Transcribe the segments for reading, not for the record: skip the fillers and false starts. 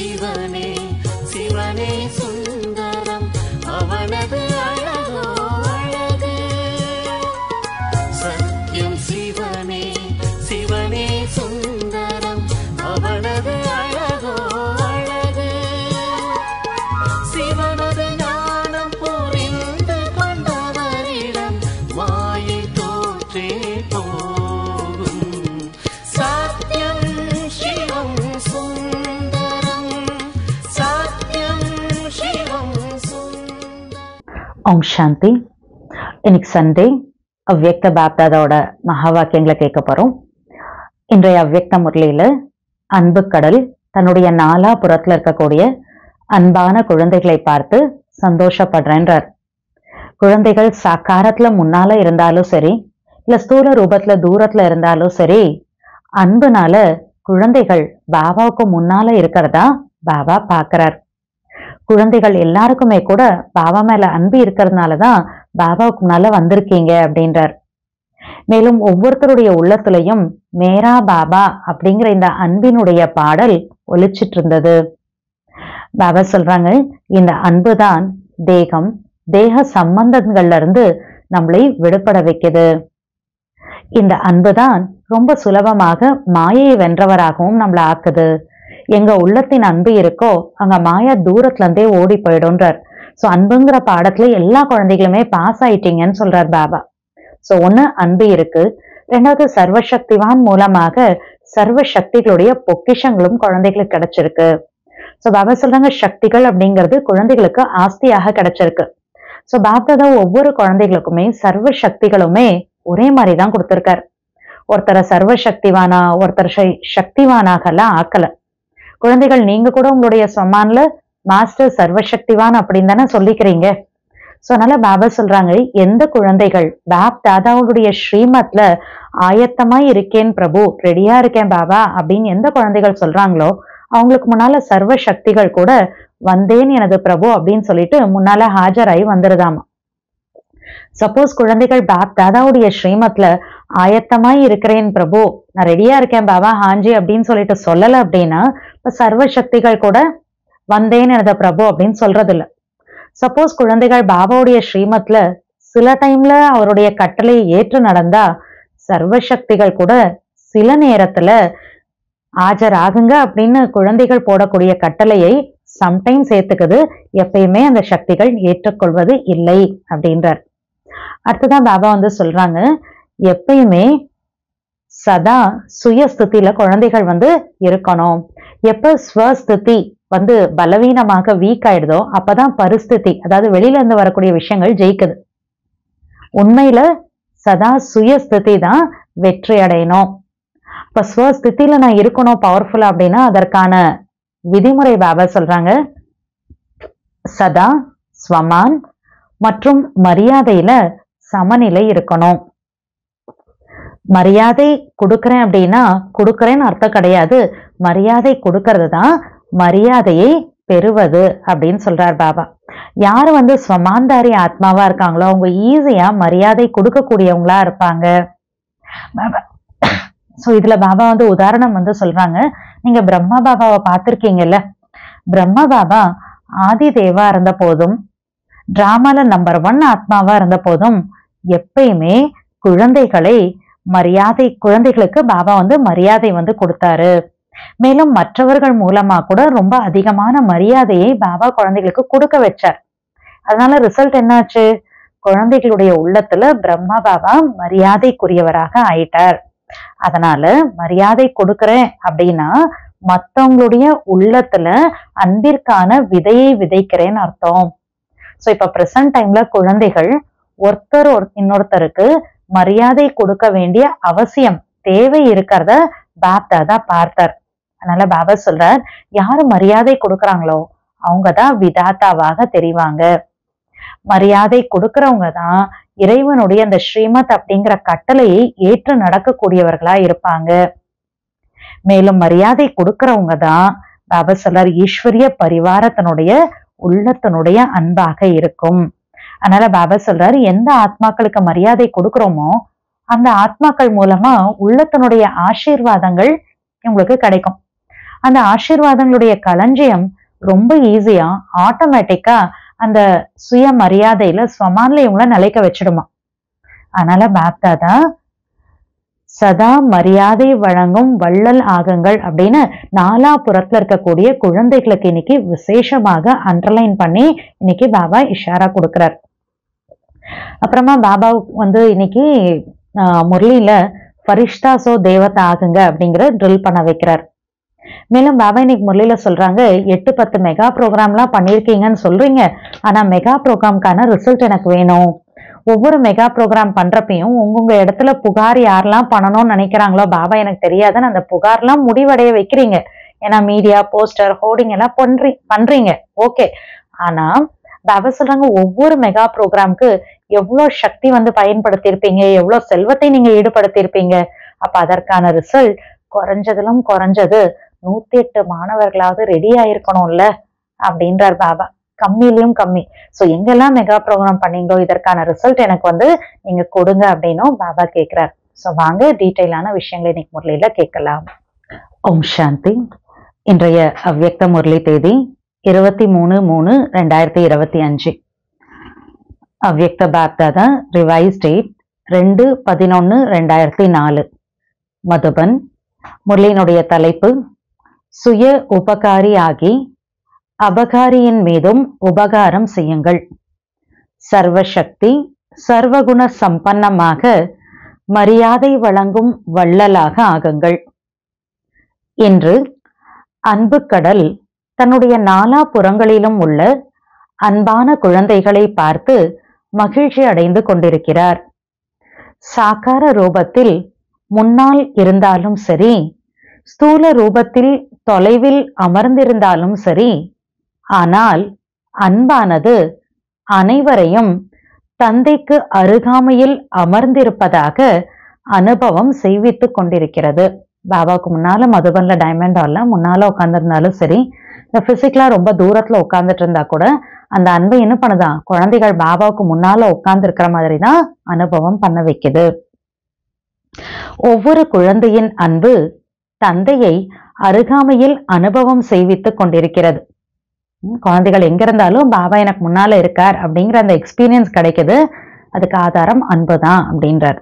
சிவனே சிவனே சுந்தரம் அவனது அழகோ அழகு. சத்யம் சிவனே சிவனே சுந்தரம் அவனது அழகோ அழகு. சிவனது ஞானம் புரிந்து கொண்டவரிடம் மாயை தோற்றே போகும். சத்யம் சிவம் சுந்தரம் சத்யம் சிவம் சுந்தரம். ஓம் சாந்தி. இன்னைக்கு சண்டே அவ்வியக்த பாப்தாதோட மகா வாக்கியங்களை கேட்க போறோம். இன்றைய அவ்வியக்த முரளியில அன்பு கடல் தன்னுடைய நாலாபுறத்துல இருக்கக்கூடிய அன்பான குழந்தைகளை பார்த்து சந்தோஷப்படுறேன்றார். குழந்தைகள் சாக்காரத்துல முன்னால இருந்தாலும் சரி, இல்ல ஸ்தூல ரூபத்துல தூரத்துல இருந்தாலும் சரி, அன்புனால குழந்தைகள் பாபாவுக்கு முன்னால இருக்கிறதா பாபா பாக்குறார். குழந்தைகள் எல்லாருக்குமே கூட பாபா மேல அன்பு இருக்கிறதுனாலதான் பாபாவுக்கு முன்னால வந்திருக்கீங்க அப்படின்றார். மேலும் ஒவ்வொருத்தருடைய உள்ளத்திலையும் மேரா பாபா அப்படிங்கிற இந்த அன்பினுடைய பாடல் ஒலிச்சிட்டு இருந்தது. பாபா சொல்றாங்க, இந்த அன்புதான் தேகம் தேக சம்பந்தங்கள்ல இருந்து நம்மளை விடுபட வைக்குது. இந்த அன்புதான் ரொம்ப சுலபமாக மாயையை வென்றவராகவும் நம்மளை ஆக்குது. எங்க உள்ளத்தின் அன்பு இருக்கோ அங்க மாயா தூரத்துல இருந்தே ஓடி போயிடும்ன்றார். சோ அன்புங்கிற பாடத்துல எல்லா குழந்தைகளுமே பாஸ் ஆயிட்டீங்கன்னு சொல்றார் பாபா. சோ ஒண்ணு அன்பு இருக்கு, ரெண்டாவது சர்வசக்திவான் மூலமாக சர்வ சக்திகளுடைய பொக்கிஷங்களும் குழந்தைகளுக்கு கிடைச்சிருக்கு. சோ பாபா சொல்றாங்க, சக்திகள் அப்படிங்கிறது குழந்தைகளுக்கு ஆஸ்தியாக கிடைச்சிருக்கு. சோ பாப்தாதா ஒவ்வொரு குழந்தைகளுக்குமே சர்வ சக்திகளுமே ஒரே மாதிரிதான் கொடுத்திருக்காரு. ஒருத்தரை சர்வ சக்திவானா ஒருத்தர் சக்திவானாக எல்லாம் ஆக்கல. குழந்தைகள் நீங்க கூட உங்களுடைய சொமான்ல மாஸ்டர் சர்வசக்திவான் அப்படின்னு தானே சொல்லிக்கிறீங்க. சோ அதனால பாபா சொல்றாங்க, எந்த குழந்தைகள் பாப் தாதாவுடைய ஸ்ரீமத்ல ஆயத்தமாய் இருக்கேன் பிரபு, ரெடியா இருக்கேன் பாபா அப்படின்னு எந்த குழந்தைகள் சொல்றாங்களோ அவங்களுக்கு முன்னால சர்வ சக்திகள் கூட வந்தேன் எனது பிரபு அப்படின்னு சொல்லிட்டு முன்னால ஹாஜராகி வந்துருதாமா. சப்போஸ் குழந்தைகள் பாப் தாதாவுடைய ஸ்ரீமத்ல ஆயத்தமாய் இருக்கிறேன் பிரபு, நான் ரெடியா இருக்கேன் பாபா ஹாஞ்சி அப்படின்னு சொல்லிட்டு சொல்லல அப்படின்னா இப்ப சர்வ சக்திகள் கூட வந்தேன் எனது பிரபு அப்படின்னு சொல்றது இல்ல. சப்போஸ் குழந்தைகள் பாபாவுடைய ஸ்ரீமத்ல சில டைம்ல அவருடைய கட்டளை ஏற்று நடந்தா சர்வ சக்திகள் கூட சில நேரத்துல ஆஜராகுங்க அப்படின்னு குழந்தைகள் போடக்கூடிய கட்டளையை சம்டைம்ஸ் ஏத்துக்குது, எப்பயுமே அந்த சக்திகள் ஏற்றுக்கொள்வது இல்லை அப்படின்றார். அடுத்ததான் பாபா சொல்றாங்க, எப்பயுமே சதா சுயஸ்திதியில குழந்தைகள் இருக்கணும். எப்ப ஸ்வஸ்திதி பலவீனமாக வீக் ஆயிடுதோ அப்பதான் பரிஸ்திதி, அதாவது வெளியில இருந்து வரக்கூடிய விஷயங்கள் ஜெயிக்குது. உண்மையில சதா சுயஸ்திதி தான் வெற்றி அடையணும். இப்ப ஸ்வஸ்திதியில நான் இருக்கணும் பவர்ஃபுல்லா அப்படின்னா அதற்கான விதிமுறை பாபா சொல்றாங்க, சதா ஸ்வமான் மற்றும் மரியாதையில சமநிலை இருக்கணும். மரியாதை கொடுக்கறேன் அப்படின்னா கொடுக்கறேன்னு அர்த்தம் கிடையாது, மரியாதை கொடுக்கறது தான் மரியாதையை பெறுவது அப்படின்னு சொல்றார் பாபா. யாரு ஸ்வமாந்தாரி ஆத்மாவா இருக்காங்களோ அவங்க ஈஸியா மரியாதை கொடுக்கக்கூடியவங்களா இருப்பாங்க பாபா. சோ இதுல பாபா உதாரணம் சொல்றாங்க, நீங்க பிரம்மா பாபாவை பார்த்திருக்கீங்கல்ல. பிரம்மா பாபா ஆதி தேவா இருந்த போதும் டிராமால நம்பர் 1 ஆத்மாவா இருந்த போதும் எப்பயுமே குழந்தைகளுக்கு பாபா மரியாதை கொடுத்தாரு. மேலும் மற்றவர்கள் மூலமா கூட ரொம்ப அதிகமான மரியாதையை பாபா குழந்தைகளுக்கு கொடுக்க வச்சார். அதனால ரிசல்ட் என்னாச்சு, குழந்தைகளுடைய உள்ளத்துல பிரம்மா பாபா மரியாதைக்குரியவராக ஆயிட்டார். அதனால மரியாதை கொடுக்கறேன் அப்படின்னா மத்தவங்களுடைய உள்ளத்துல அன்பிற்கான விதையை விதைக்கிறேன்னு அர்த்தம். சோ இப்ப பிரசன்ட் டைம்ல குழந்தைகள் ஒருத்தர் இன்னொருத்தருக்கு மரியாதை கொடுக்க வேண்டிய அவசியம் தேவை இருக்கிறத பாப் தாதா பார்த்தார். அதனால பாபா சொல்றார், யாரு மரியாதை கொடுக்கறாங்களோ அவங்கதான் விதாத்தாவாக தெரிவாங்க. மரியாதை கொடுக்கறவங்க தான் இறைவனுடைய அந்த ஸ்ரீமத் அப்படிங்கிற கட்டளையை ஏற்று நடக்கக்கூடியவர்களா இருப்பாங்க. மேலும் மரியாதை கொடுக்கறவங்க தான் பாபா சொல்றார் ஈஸ்வரிய பரிவாரத்தினுடைய உள்ளத்தினுடைய அன்பாக இருக்கும். அதனால பாபா சொல்றாரு, எந்த ஆத்மாக்களுக்கு மரியாதை கொடுக்கிறோமோ அந்த ஆத்மாக்கள் மூலமா உள்ளத்தினுடைய ஆசீர்வாதங்கள் உங்களுக்கு கிடைக்கும். அந்த ஆசீர்வாதங்களுடைய களஞ்சியம் ரொம்ப ஈஸியா ஆட்டோமேட்டிக்கா அந்த சுயமரியாதையில ஸ்வமான்ல நிலைக்க வச்சிடுமா. அதனால பாப்தாதா சதா மரியாதை வழங்கும் வள்ளல் ஆகுங்கள் அப்படின்னு நாலாபுறத்துல இருக்கக்கூடிய குழந்தைகளுக்கு இன்னைக்கு விசேஷமாக அண்டர்லைன் பண்ணி இன்னைக்கு பாபா இஷாரா கொடுக்கிறார். அப்புறமா பாபா இன்னைக்கு முரளியில ஃபரிஷ்தாசோ தேவதா ஆகுங்க அப்படிங்கிற ட்ரில் பண்ண வைக்கிறார். மேலும் பாபா இன்னைக்கு முரளியில சொல்றாங்க, 8-10 மெகா ப்ரோக்ராம்லாம் பண்ணிருக்கீங்கன்னு சொல்றீங்க, ஆனா மெகா ப்ரோக்ராம்கான ரிசல்ட் எனக்கு வேணும். ஒவ்வொரு மெகா ப்ரோக்ராம் பண்றப்பையும் உங்க இடத்துல புகார் யாரெல்லாம் பண்ணணும்னு நினைக்கிறாங்களோ பாபா எனக்கு தெரியாதுன்னு அந்த புகார்லாம் முடிவடைய வைக்கிறீங்க. ஏன்னா மீடியா, போஸ்டர், ஹோர்டிங் எல்லாம் பண்றீங்க, ஓகே. ஆனா பாபா சொல்றாங்க, ஒவ்வொரு மெகா ப்ரோக்ராம்க்கு எவ்வளவு சக்தி பயன்படுத்தியிருப்பீங்க, எவ்வளவு செல்வத்தை நீங்க ஈடுபடுத்தியிருப்பீங்க. அப்ப அதற்கான ரிசல்ட் குறைஞ்சதிலும் குறைஞ்சது 108 மாணவர்களாவது ரெடி ஆயிருக்கணும்ல அப்படின்றார் பாபா. கம்மியிலும் கம்மி. சோ எங்கெல்லாம் மெகா ப்ரோக்ராம் பண்ணீங்களோ இதற்கான ரிசல்ட் எனக்கு நீங்க கொடுங்க அப்படின்னும் பாபா கேட்கிறார். சோ வாங்க டீட்டெயிலான விஷயங்களை இன்னைக்கு முரளியில கேட்கலாம். ஓம் சாந்தி. இன்றைய அவ்யக்த முரளி தேதி 23/3/2025. அவ்யக்த பாப்தாதா ரிவைஸ் டேட் 2/11/2004. மதுபன். முரளியினுடைய தலைப்பு சுய உபகாரி ஆகி அபகாரியின் மீதும் உபகாரம் செய்யுங்கள். சர்வசக்தி சர்வகுண சம்பன்னமாக மரியாதை வழங்கும் வள்ளலாக ஆகுங்கள். இன்று அன்பு கடல் தன்னுடைய நாலாபுறங்களிலும் உள்ள அன்பான குழந்தைகளை பார்த்து மகிழ்ச்சி அடைந்து கொண்டிருக்கிறார். சாகார ரூபத்தில் முன்னால் இருந்தாலும் சரி, ஸ்தூல ரூபத்தில் தொலைவில் அமர்ந்திருந்தாலும் சரி, ஆனால் அன்பானது அனைவரையும் தந்தைக்கு அருகாமையில் அமர்ந்திருப்பதாக அனுபவம் செய்வித்துக் கொண்டிருக்கிறது. பாபாவுக்கு முன்னால மதுபன்ல டைமண்ட் ஹால்ல முன்னால உட்கார்ந்துருந்தாலும் சரி, இந்த பிசிக்கலா ரொம்ப தூரத்துல உட்கார்ந்துட்டு இருந்தா கூட அந்த அன்பை என்ன பண்ணுதான், குழந்தைகள் பாபாவுக்கு முன்னால உட்கார்ந்து இருக்கிற மாதிரி தான் அனுபவம் பண்ண வைக்குது. ஒவ்வொரு குழந்தையின் அன்பு தந்தையை அருகாமையில் அனுபவம் செய்வித்துக் கொண்டிருக்கிறது. குழந்தைகள் எங்க இருந்தாலும் பாபா எனக்கு முன்னால இருக்கார் அப்படிங்கிற அந்த எக்ஸ்பீரியன்ஸ் கிடைக்குது. அதுக்கு ஆதாரம் அன்புதான் அப்படின்றார்.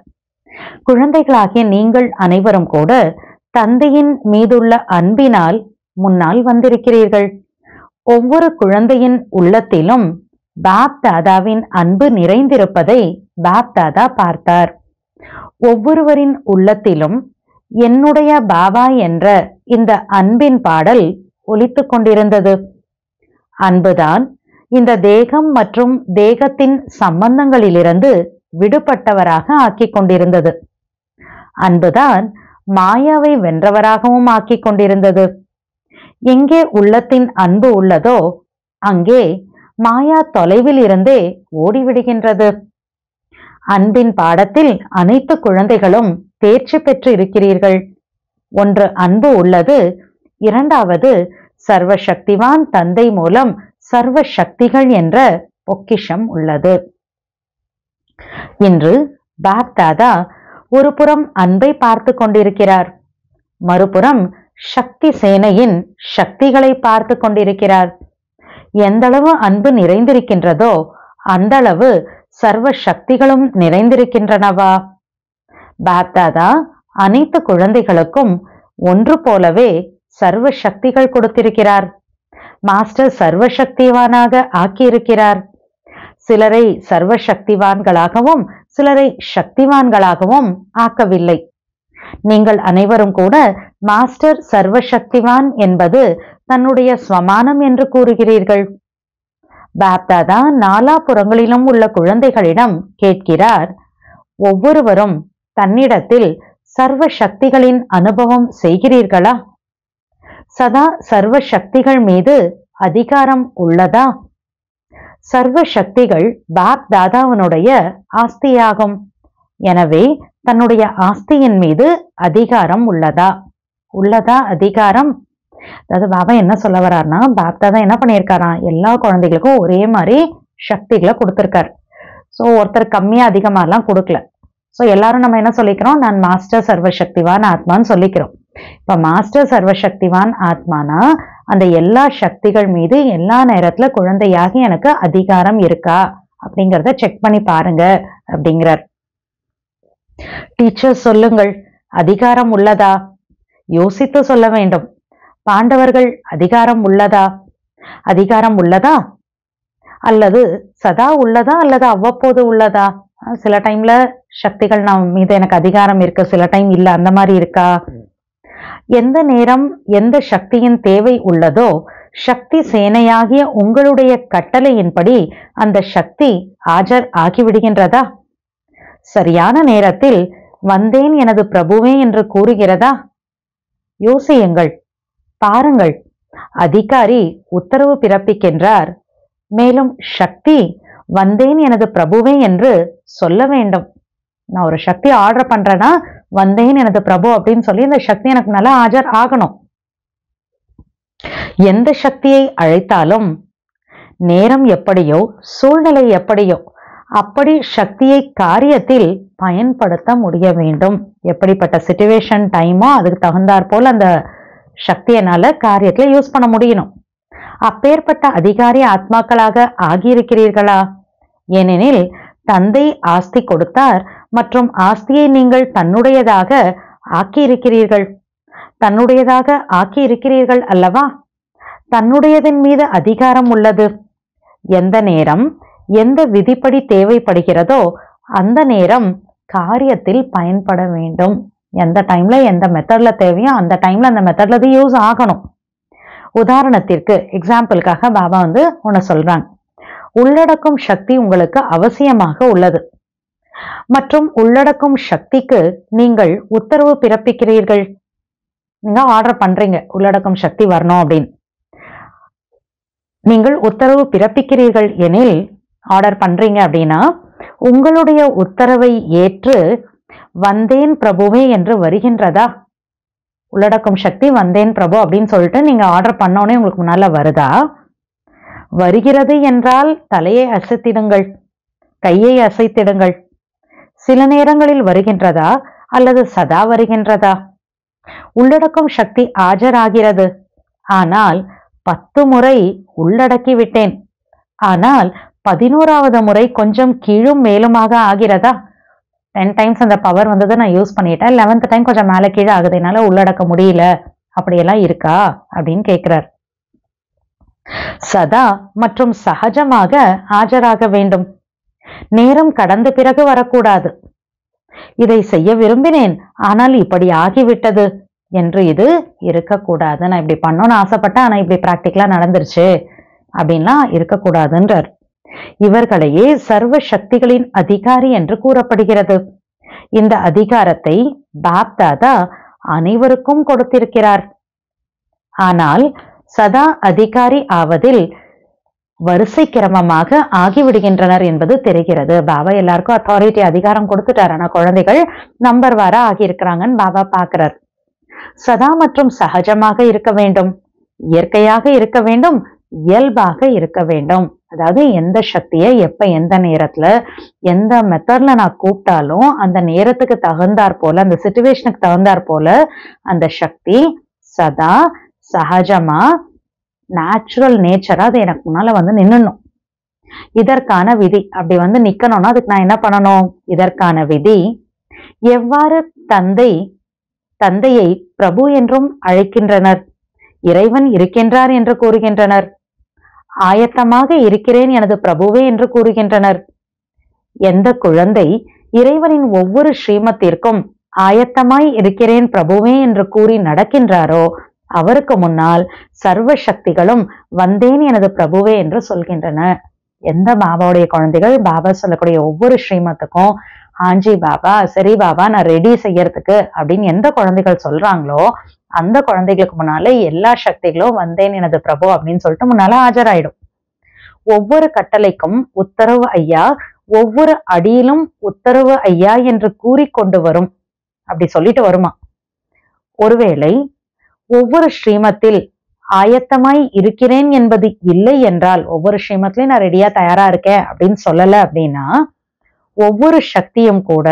குழந்தைகளாகிய நீங்கள் அனைவரும் கூட தந்தையின் மீதுள்ள அன்பினால் முன்னால் வந்திருக்கிறீர்கள். ஒவ்வொரு குழந்தையின் உள்ளத்திலும் பாப் தாதாவின் அன்பு நிறைந்திருப்பதை பாப் தாதா பார்த்தார். ஒவ்வொருவரின் உள்ளத்திலும் என்னுடைய பாபா என்ற இந்த அன்பின் பாடல் ஒலித்துக் கொண்டிருந்தது. அன்புதான் இந்த தேகம் மற்றும் தேகத்தின் சம்பந்தங்களிலிருந்து விடுபட்டவராக ஆக்கிக் கொண்டிருந்தது. அன்புதான் மாயாவை வென்றவராகவும் ஆக்கிக் கொண்டிருந்தது. எங்கே உள்ளத்தின் அன்பு உள்ளதோ அங்கே மாயா தொலைவில் இருந்தே ஓடிவிடுகின்றது. அன்பின் பாடத்தில் அனைத்து குழந்தைகளும் தேர்ச்சி பெற்று இருக்கிறீர்கள். ஒன்று அன்பு உள்ளது, இரண்டாவது சர்வசக்திவான் தந்தை மூலம் சர்வ சக்திகள் என்ற பொக்கிஷம் உள்ளது. இன்று பாப் தாதா ஒரு புறம் அன்பை பார்த்து கொண்டிருக்கிறார், மறுபுறம் சக்தி சேனையின் சக்திகளை பார்த்து கொண்டிருக்கிறார். எந்தளவு அன்பு நிறைந்திருக்கின்றதோ அந்த அளவு சர்வ சக்திகளும் நிறைந்திருக்கின்றனவா? பாப் தாதா அனைத்து குழந்தைகளுக்கும் ஒன்று போலவே சர்வ சக்திகள் கொடுத்திருக்கிறார். மாஸ்டர் சர்வ சக்திவானாக ஆக்கியிருக்கிறார். சிலரை சர்வ சக்திவான்களாகவும் சிலரை சக்திவான்களாகவும் ஆக்கவில்லை. நீங்கள் அனைவரும் கூட மாஸ்டர் சர்வ சக்திவான் என்பது தன்னுடைய ஸ்வமானம் என்று கூறுகிறீர்கள். பாப் தாதா நாலாபுறங்களிலும் உள்ள குழந்தைகளிடம் கேட்கிறார், ஒவ்வொருவரும் தன்னிடத்தில் சர்வ சக்திகளின் அனுபவம் செய்கிறீர்களா? சதா சர்வ சக்திகள் மீது அதிகாரம் உள்ளதா? சர்வ சக்திகள் பாப் தாதாவினுடைய ஆஸ்தியாகும். எனவே தன்னுடைய ஆஸ்தியின் மீது அதிகாரம் உள்ளதா? அதிகாரம்? அதாவது பாபா என்ன சொல்ல வர்றாருன்னா, பாப் தாதா என்ன பண்ணியிருக்காராம், எல்லா குழந்தைகளுக்கும் ஒரே மாதிரி சக்திகளை கொடுத்திருக்காரு. ஸோ ஒருத்தர் கம்மியா அதிகமாலாம் கொடுக்கல. ஸோ எல்லாரும் நம்ம என்ன சொல்லிக்கிறோம், நான் மாஸ்டர் சர்வ சக்திவான் ஆத்மான்னு சொல்லிக்கிறோம். இப்ப மாஸ்டர் சர்வசக்திவான் ஆத்மானா அந்த எல்லா சக்திகள் மீது எல்லா நேரத்துல குழந்தையாகி எனக்கு அதிகாரம் இருக்கா அப்படிங்கிறத செக் பண்ணி பாருங்க அப்படிங்கிறார். டீச்சர் சொல்லுங்கள், அதிகாரம் உள்ளதா? யோசித்து சொல்ல வேண்டும். பாண்டவர்கள் அதிகாரம் உள்ளதா? அதிகாரம் உள்ளதா அல்லது சதா உள்ளதா அல்லது அவ்வப்போது உள்ளதா? சில டைம்ல சக்திகள் நான் மீது எனக்கு அதிகாரம் இருக்கு, சில டைம் இல்ல, அந்த மாதிரி இருக்கா? எந்த நேரம் எந்த சக்தியின் தேவை உள்ளதோ சக்தி சேனையாகிய உங்களுடைய கட்டளையின்படி அந்த சக்தி ஆஜர் ஆகிவிடுகின்றதா? சரியான நேரத்தில் வந்தேன் எனது பிரபுவே என்று கூறுகிறதா? யோசியுங்கள், பாருங்கள். அதிகாரி உத்தரவு பிறப்பிக்கின்றார், மேலும் சக்தி வந்தேன் எனது பிரபுவே என்று சொல்ல வேண்டும். நான் ஒரு சக்தி ஆர்டர் பண்றேன்னா வந்தேன் எனது பிரபு அப்படின்னு சொல்லி இந்த சக்தி எனக்கு நல்லா ஆஜர் ஆகணும். எந்த சக்தியை அழைத்தாலும் நேரம் எப்படியோ சூழ்நிலை எப்படியோ அப்படி சக்தியை காரியத்தில் பயன்படுத்த முடிய வேண்டும். எப்படிப்பட்ட சிச்சுவேஷன் டைமோ அதுக்கு தகுந்தாற் போல் அந்த சக்தியினால காரியத்துல யூஸ் பண்ண முடியணும். அப்பேற்பட்ட அதிகாரி ஆத்மாக்களாக ஆகியிருக்கிறீர்களா? ஏனெனில் தந்தை ஆஸ்தி கொடுத்தார் மற்றும் ஆஸ்தியை நீங்கள் தன்னுடையதாக ஆக்கியிருக்கிறீர்கள். தன்னுடையதாக ஆக்கியிருக்கிறீர்கள் அல்லவா? தன்னுடையதன் மீது அதிகாரம் உள்ளது. எந்த நேரம் எந்த விதிப்படி தேவைப்படுகிறதோ அந்த நேரம் காரியத்தில் பயன்பட வேண்டும். எந்த டைம்ல எந்த மெத்தட்ல தேவையோ அந்த டைம்ல அந்த மெத்தட்ல அது யூஸ் ஆகணும். உதாரணத்திற்கு எக்ஸாம்பிளுக்காக பாபா ஒன்னு சொல்றாங்க. உள்ளடக்கும் சக்தி உங்களுக்கு அவசியமாக உள்ளது மற்றும் உள்ளடக்கும் சக்திக்கு நீங்கள் உத்தரவு பிறப்பிக்கிறீர்கள். நீங்க ஆர்டர் பண்றீங்க உள்ளடக்கும் சக்தி வரணும் அப்படின்னு. நீங்கள் உத்தரவு பிறப்பிக்கிறீர்கள் எனில் ஆர்டர் பண்றீங்க அப்படின்னா உங்களுடைய உத்தரவை ஏற்று வந்தேன் பிரபுவே என்று வருகின்றதா? உள்ளடக்கும் சக்தி வந்தேன் பிரபு அப்படின்னு சொல்லிட்டு நீங்க ஆர்டர் பண்ணோன்னே உங்களுக்கு முன்னால வருதா? வருகிறது என்றால் தலையை அசைத்திடுங்கள், கையை அசைத்திடுங்கள். சில நேரங்களில் வருகின்றதா அல்லது சதா வருகின்றதா? உள்ளடக்கும் சக்தி ஆஜராகிறது, ஆனால் 10 முறை உள்ளடக்கி விட்டேன், ஆனால் 11வது முறை கொஞ்சம் கீழும் மேலுமாக ஆகிறதா? 10 டைம்ஸ் அந்த பவர் வந்தது நான் யூஸ் பண்ணிட்டேன், 11th டைம் கொஞ்சம் மேல கீழே ஆகுது, என்னால உள்ளடக்க முடியல, அப்படியெல்லாம் இருக்கா அப்படின்னு கேட்கிறார். சதா மற்றும் சகஜமாக ஆஜராக வேண்டும். நேரம் கடந்த பிறகு வரக்கூடாது. இதை செய்ய விரும்பினேன் ஆனால் இப்படி ஆகிவிட்டது என்று இது இருக்கக்கூடாது. நான் இப்படி பண்ணணும்னு ஆசைப்பட்டேன் ஆனா இப்படி பிராக்டிக்கலா நடந்துருச்சு அப்படின்லாம் இருக்கக்கூடாதுன்றார். இவர்களையே சர்வ சக்திகளின் அதிகாரி என்று கூறப்படுகிறது. இந்த அதிகாரத்தை பாப் தாதா அனைவருக்கும் கொடுத்திருக்கிறார். ஆனால் சதா அதிகாரி ஆவதில் வரிசை கிரமமாக ஆகிவிடுகின்றனர் என்பது தெரிகிறது. பாபா எல்லாருக்கும் அத்தாரிட்டி அதிகாரம் கொடுத்துட்டார், ஆனா குழந்தைகள் நம்பர் வார ஆகியிருக்கிறாங்கன்னு பாபா பாக்குறார். சதா மற்றும் சகஜமாக இருக்க வேண்டும், இயற்கையாக இருக்க வேண்டும், இயல்பாக இருக்க வேண்டும். அதாவது எந்த சக்தியை எப்ப எந்த நேரத்துல எந்த மெத்தட்ல நான் கூப்பிட்டாலும் அந்த நேரத்துக்கு தகுந்தாற் போல அந்த சிச்சுவேஷனுக்கு தகுந்தாற் போல அந்த சக்தி சதா சகஜமா நேச்சுரல் நேச்சரா அது எனக்கு முன்னால நின்னணும். இதற்கான விதி அப்படி நிக்கணும்னா அதுக்கு நான் என்ன பண்ணணும்? இதற்கான விதி எவ்வாறு தந்தையை பிரபு என்றும் அழைக்கின்றனர், இறைவன் இருக்கின்றார் என்று கூறுகின்றனர், ஆயத்தமாக இருக்கிறேன் எனது பிரபுவே என்று கூறுகின்றனர். எந்த குழந்தை இறைவனின் ஒவ்வொரு ஸ்ரீமத்திற்கும் ஆயத்தமாய் இருக்கிறேன் பிரபுவே என்று கூறி நடக்கின்றாரோ அவருக்கு முன்னால் சர்வ சக்திகளும் வந்தேன் எனது பிரபுவே என்று சொல்கின்றன. எந்த பாபாவுடைய குழந்தைகள் பாபா சொல்லக்கூடிய ஒவ்வொரு ஸ்ரீமத்துக்கும் ஆஞ்சி பாபா, சரி பாபா நான் ரெடி செய்யறதுக்கு அப்படின்னு எந்த குழந்தைகள் சொல்றாங்களோ அந்த குழந்தைகளுக்கு முன்னால எல்லா சக்திகளும் வந்தேன் எனது பிரபு அப்படின்னு சொல்லிட்டு முன்னால ஆஜராயிடும். ஒவ்வொரு கட்டளைக்கும் உத்தரவு ஐயா, ஒவ்வொரு அடியிலும் உத்தரவு ஐயா என்று கூறிக்கொண்டு வரும். அப்படி சொல்லிட்டு வருமா. ஒருவேளை ஒவ்வொரு ஸ்ரீமத்தில் ஆயத்தமாய் இருக்கிறேன் என்பது இல்லை என்றால், ஒவ்வொரு ஸ்ரீமத்திலையும் நான் ரெடியா தயாரா இருக்கேன் அப்படின்னு சொல்லல அப்படின்னா, ஒவ்வொரு சக்தியும் கூட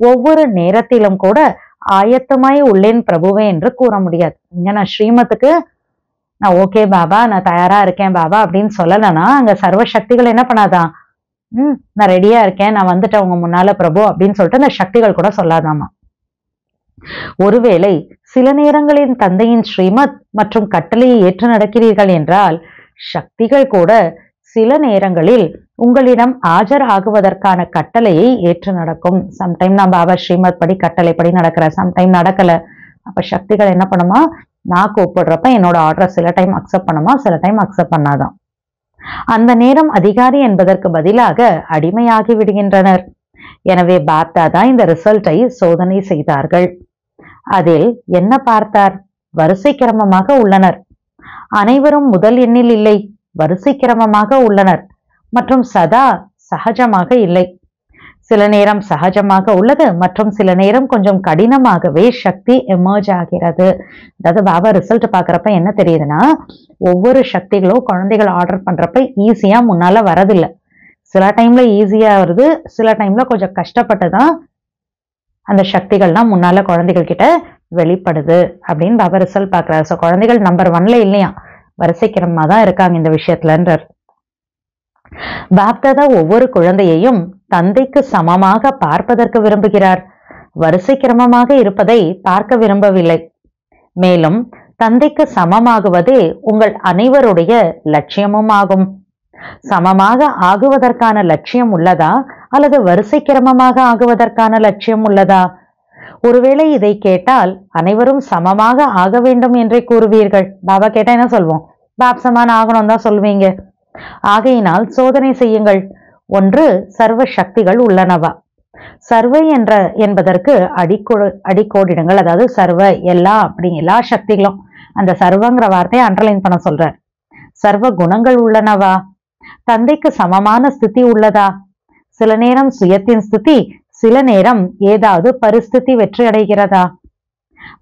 ஒவ்வொரு நேரத்திலும் கூட ஆயத்தமாய் உள்ளேன் பிரபுவே என்று கூற முடியாது. இங்க நான் ஸ்ரீமத்துக்கு நான் ஓகே பாபா, நான் தயாரா இருக்கேன் பாபா அப்படின்னு சொல்லலைன்னா அங்க சர்வ சக்திகள் என்ன பண்ணாதான், நான் ரெடியா இருக்கேன், நான் வந்துட்டேன் உங்க முன்னால பிரபு அப்படின்னு சொல்லிட்டு அந்த சக்திகள் கூட சொல்லாதாமா. ஒருவேளை சில நேரங்களின் தந்தையின் ஸ்ரீமத் மற்றும் கட்டளையை ஏற்று நடக்கிறீர்கள் என்றால் சக்திகள் கூட சில நேரங்களில் உங்களிடம் ஆஜர் ஆகுவதற்கான கட்டளையை ஏற்று நடக்கும். சம்டைம் நான் பாபா ஸ்ரீமத் படி கட்டளை படி நடக்கிறேன், சம்டைம் நடக்கல. அப்ப சக்திகள் என்ன பண்ணுமா, நான் கூப்பிடுறப்ப என்னோட ஆர்டரை சில டைம் அக்செப்ட் பண்ணுமா, சில டைம் அக்செப்ட் பண்ணாதான். அந்த நேரம் அதிகாரி என்பதற்கு பதிலாக அடிமையாகி விடுகின்றனர். எனவே பாப்தாதா இந்த ரிசல்ட்டை சோதனை செய்தார்கள். அதில் என்ன பார்த்தார்? வரிசை கிரமமாக உள்ளனர். அனைவரும் முதல் எண்ணில் இல்லை, வரிசை கிரமமாக உள்ளனர் மற்றும் சதா சகஜமாக இல்லை. சில நேரம் சகஜமாக உள்ளது மற்றும் சில நேரம் கொஞ்சம் கடினமாகவே சக்தி எமர்ஜ் ஆகிறது. அதாவது பாபா ரிசல்ட் பாக்குறப்ப என்ன தெரியுதுன்னா, ஒவ்வொரு சக்திகளும் குழந்தைகள் ஆர்டர் பண்றப்ப ஈஸியா முன்னால வரதில்லை. சில டைம்ல ஈஸியா வருது, சில டைம்ல கொஞ்சம் கஷ்டப்பட்டுதான் அந்த சக்திகள்லாம் முன்னால குழந்தைகள் கிட்ட வெளிப்படுது அப்படின்னு பாபா ரிசல்ட் பாக்குறாரு. ஸோ குழந்தைகள் நம்பர் 1ல இல்லையா, வரிசைக்கிரமா தான் இருக்காங்க இந்த விஷயத்துலன்றார். பாப்தாதா ஒவ்வொரு குழந்தையையும் தந்தைக்கு சமமாக பார்ப்பதற்கு விரும்புகிறார். வரிசை கிரமமாக இருப்பதை பார்க்க விரும்பவில்லை. மேலும் தந்தைக்கு சமமாகுவதே உங்கள் அனைவருடைய லட்சியமும் ஆகும். சமமாக ஆகுவதற்கான லட்சியம் உள்ளதா அல்லது வரிசை கிரமமாக ஆகுவதற்கான லட்சியம் உள்ளதா? ஒருவேளை இதை கேட்டால் அனைவரும் சமமாக ஆக வேண்டும் என்றே கூறுவீர்கள். பாபா கேட்டா என்ன சொல்வோம்? பாப் சமான் ஆகணும் தான் சொல்வீங்க. ஆகையினால் சோதனை செய்யுங்கள். ஒன்று, சர்வ சக்திகள் உள்ளனவா? சர்வ என்பதற்கு அடிக்கோடிடுங்கள். அதாவது சர்வ எல்லா எல்லா சக்திகளும், அந்த சர்வங்கிற வார்த்தையை அண்டர்லைன் பண்ண சொல்றார். சர்வ குணங்கள் உள்ளனவா? தந்தைக்கு சமமான ஸ்திதி உள்ளதா? சில நேரம் சுயத்தின் ஸ்திதி, சில நேரம் ஏதாவது பரிஸ்திதி வெற்றி அடைகிறதா?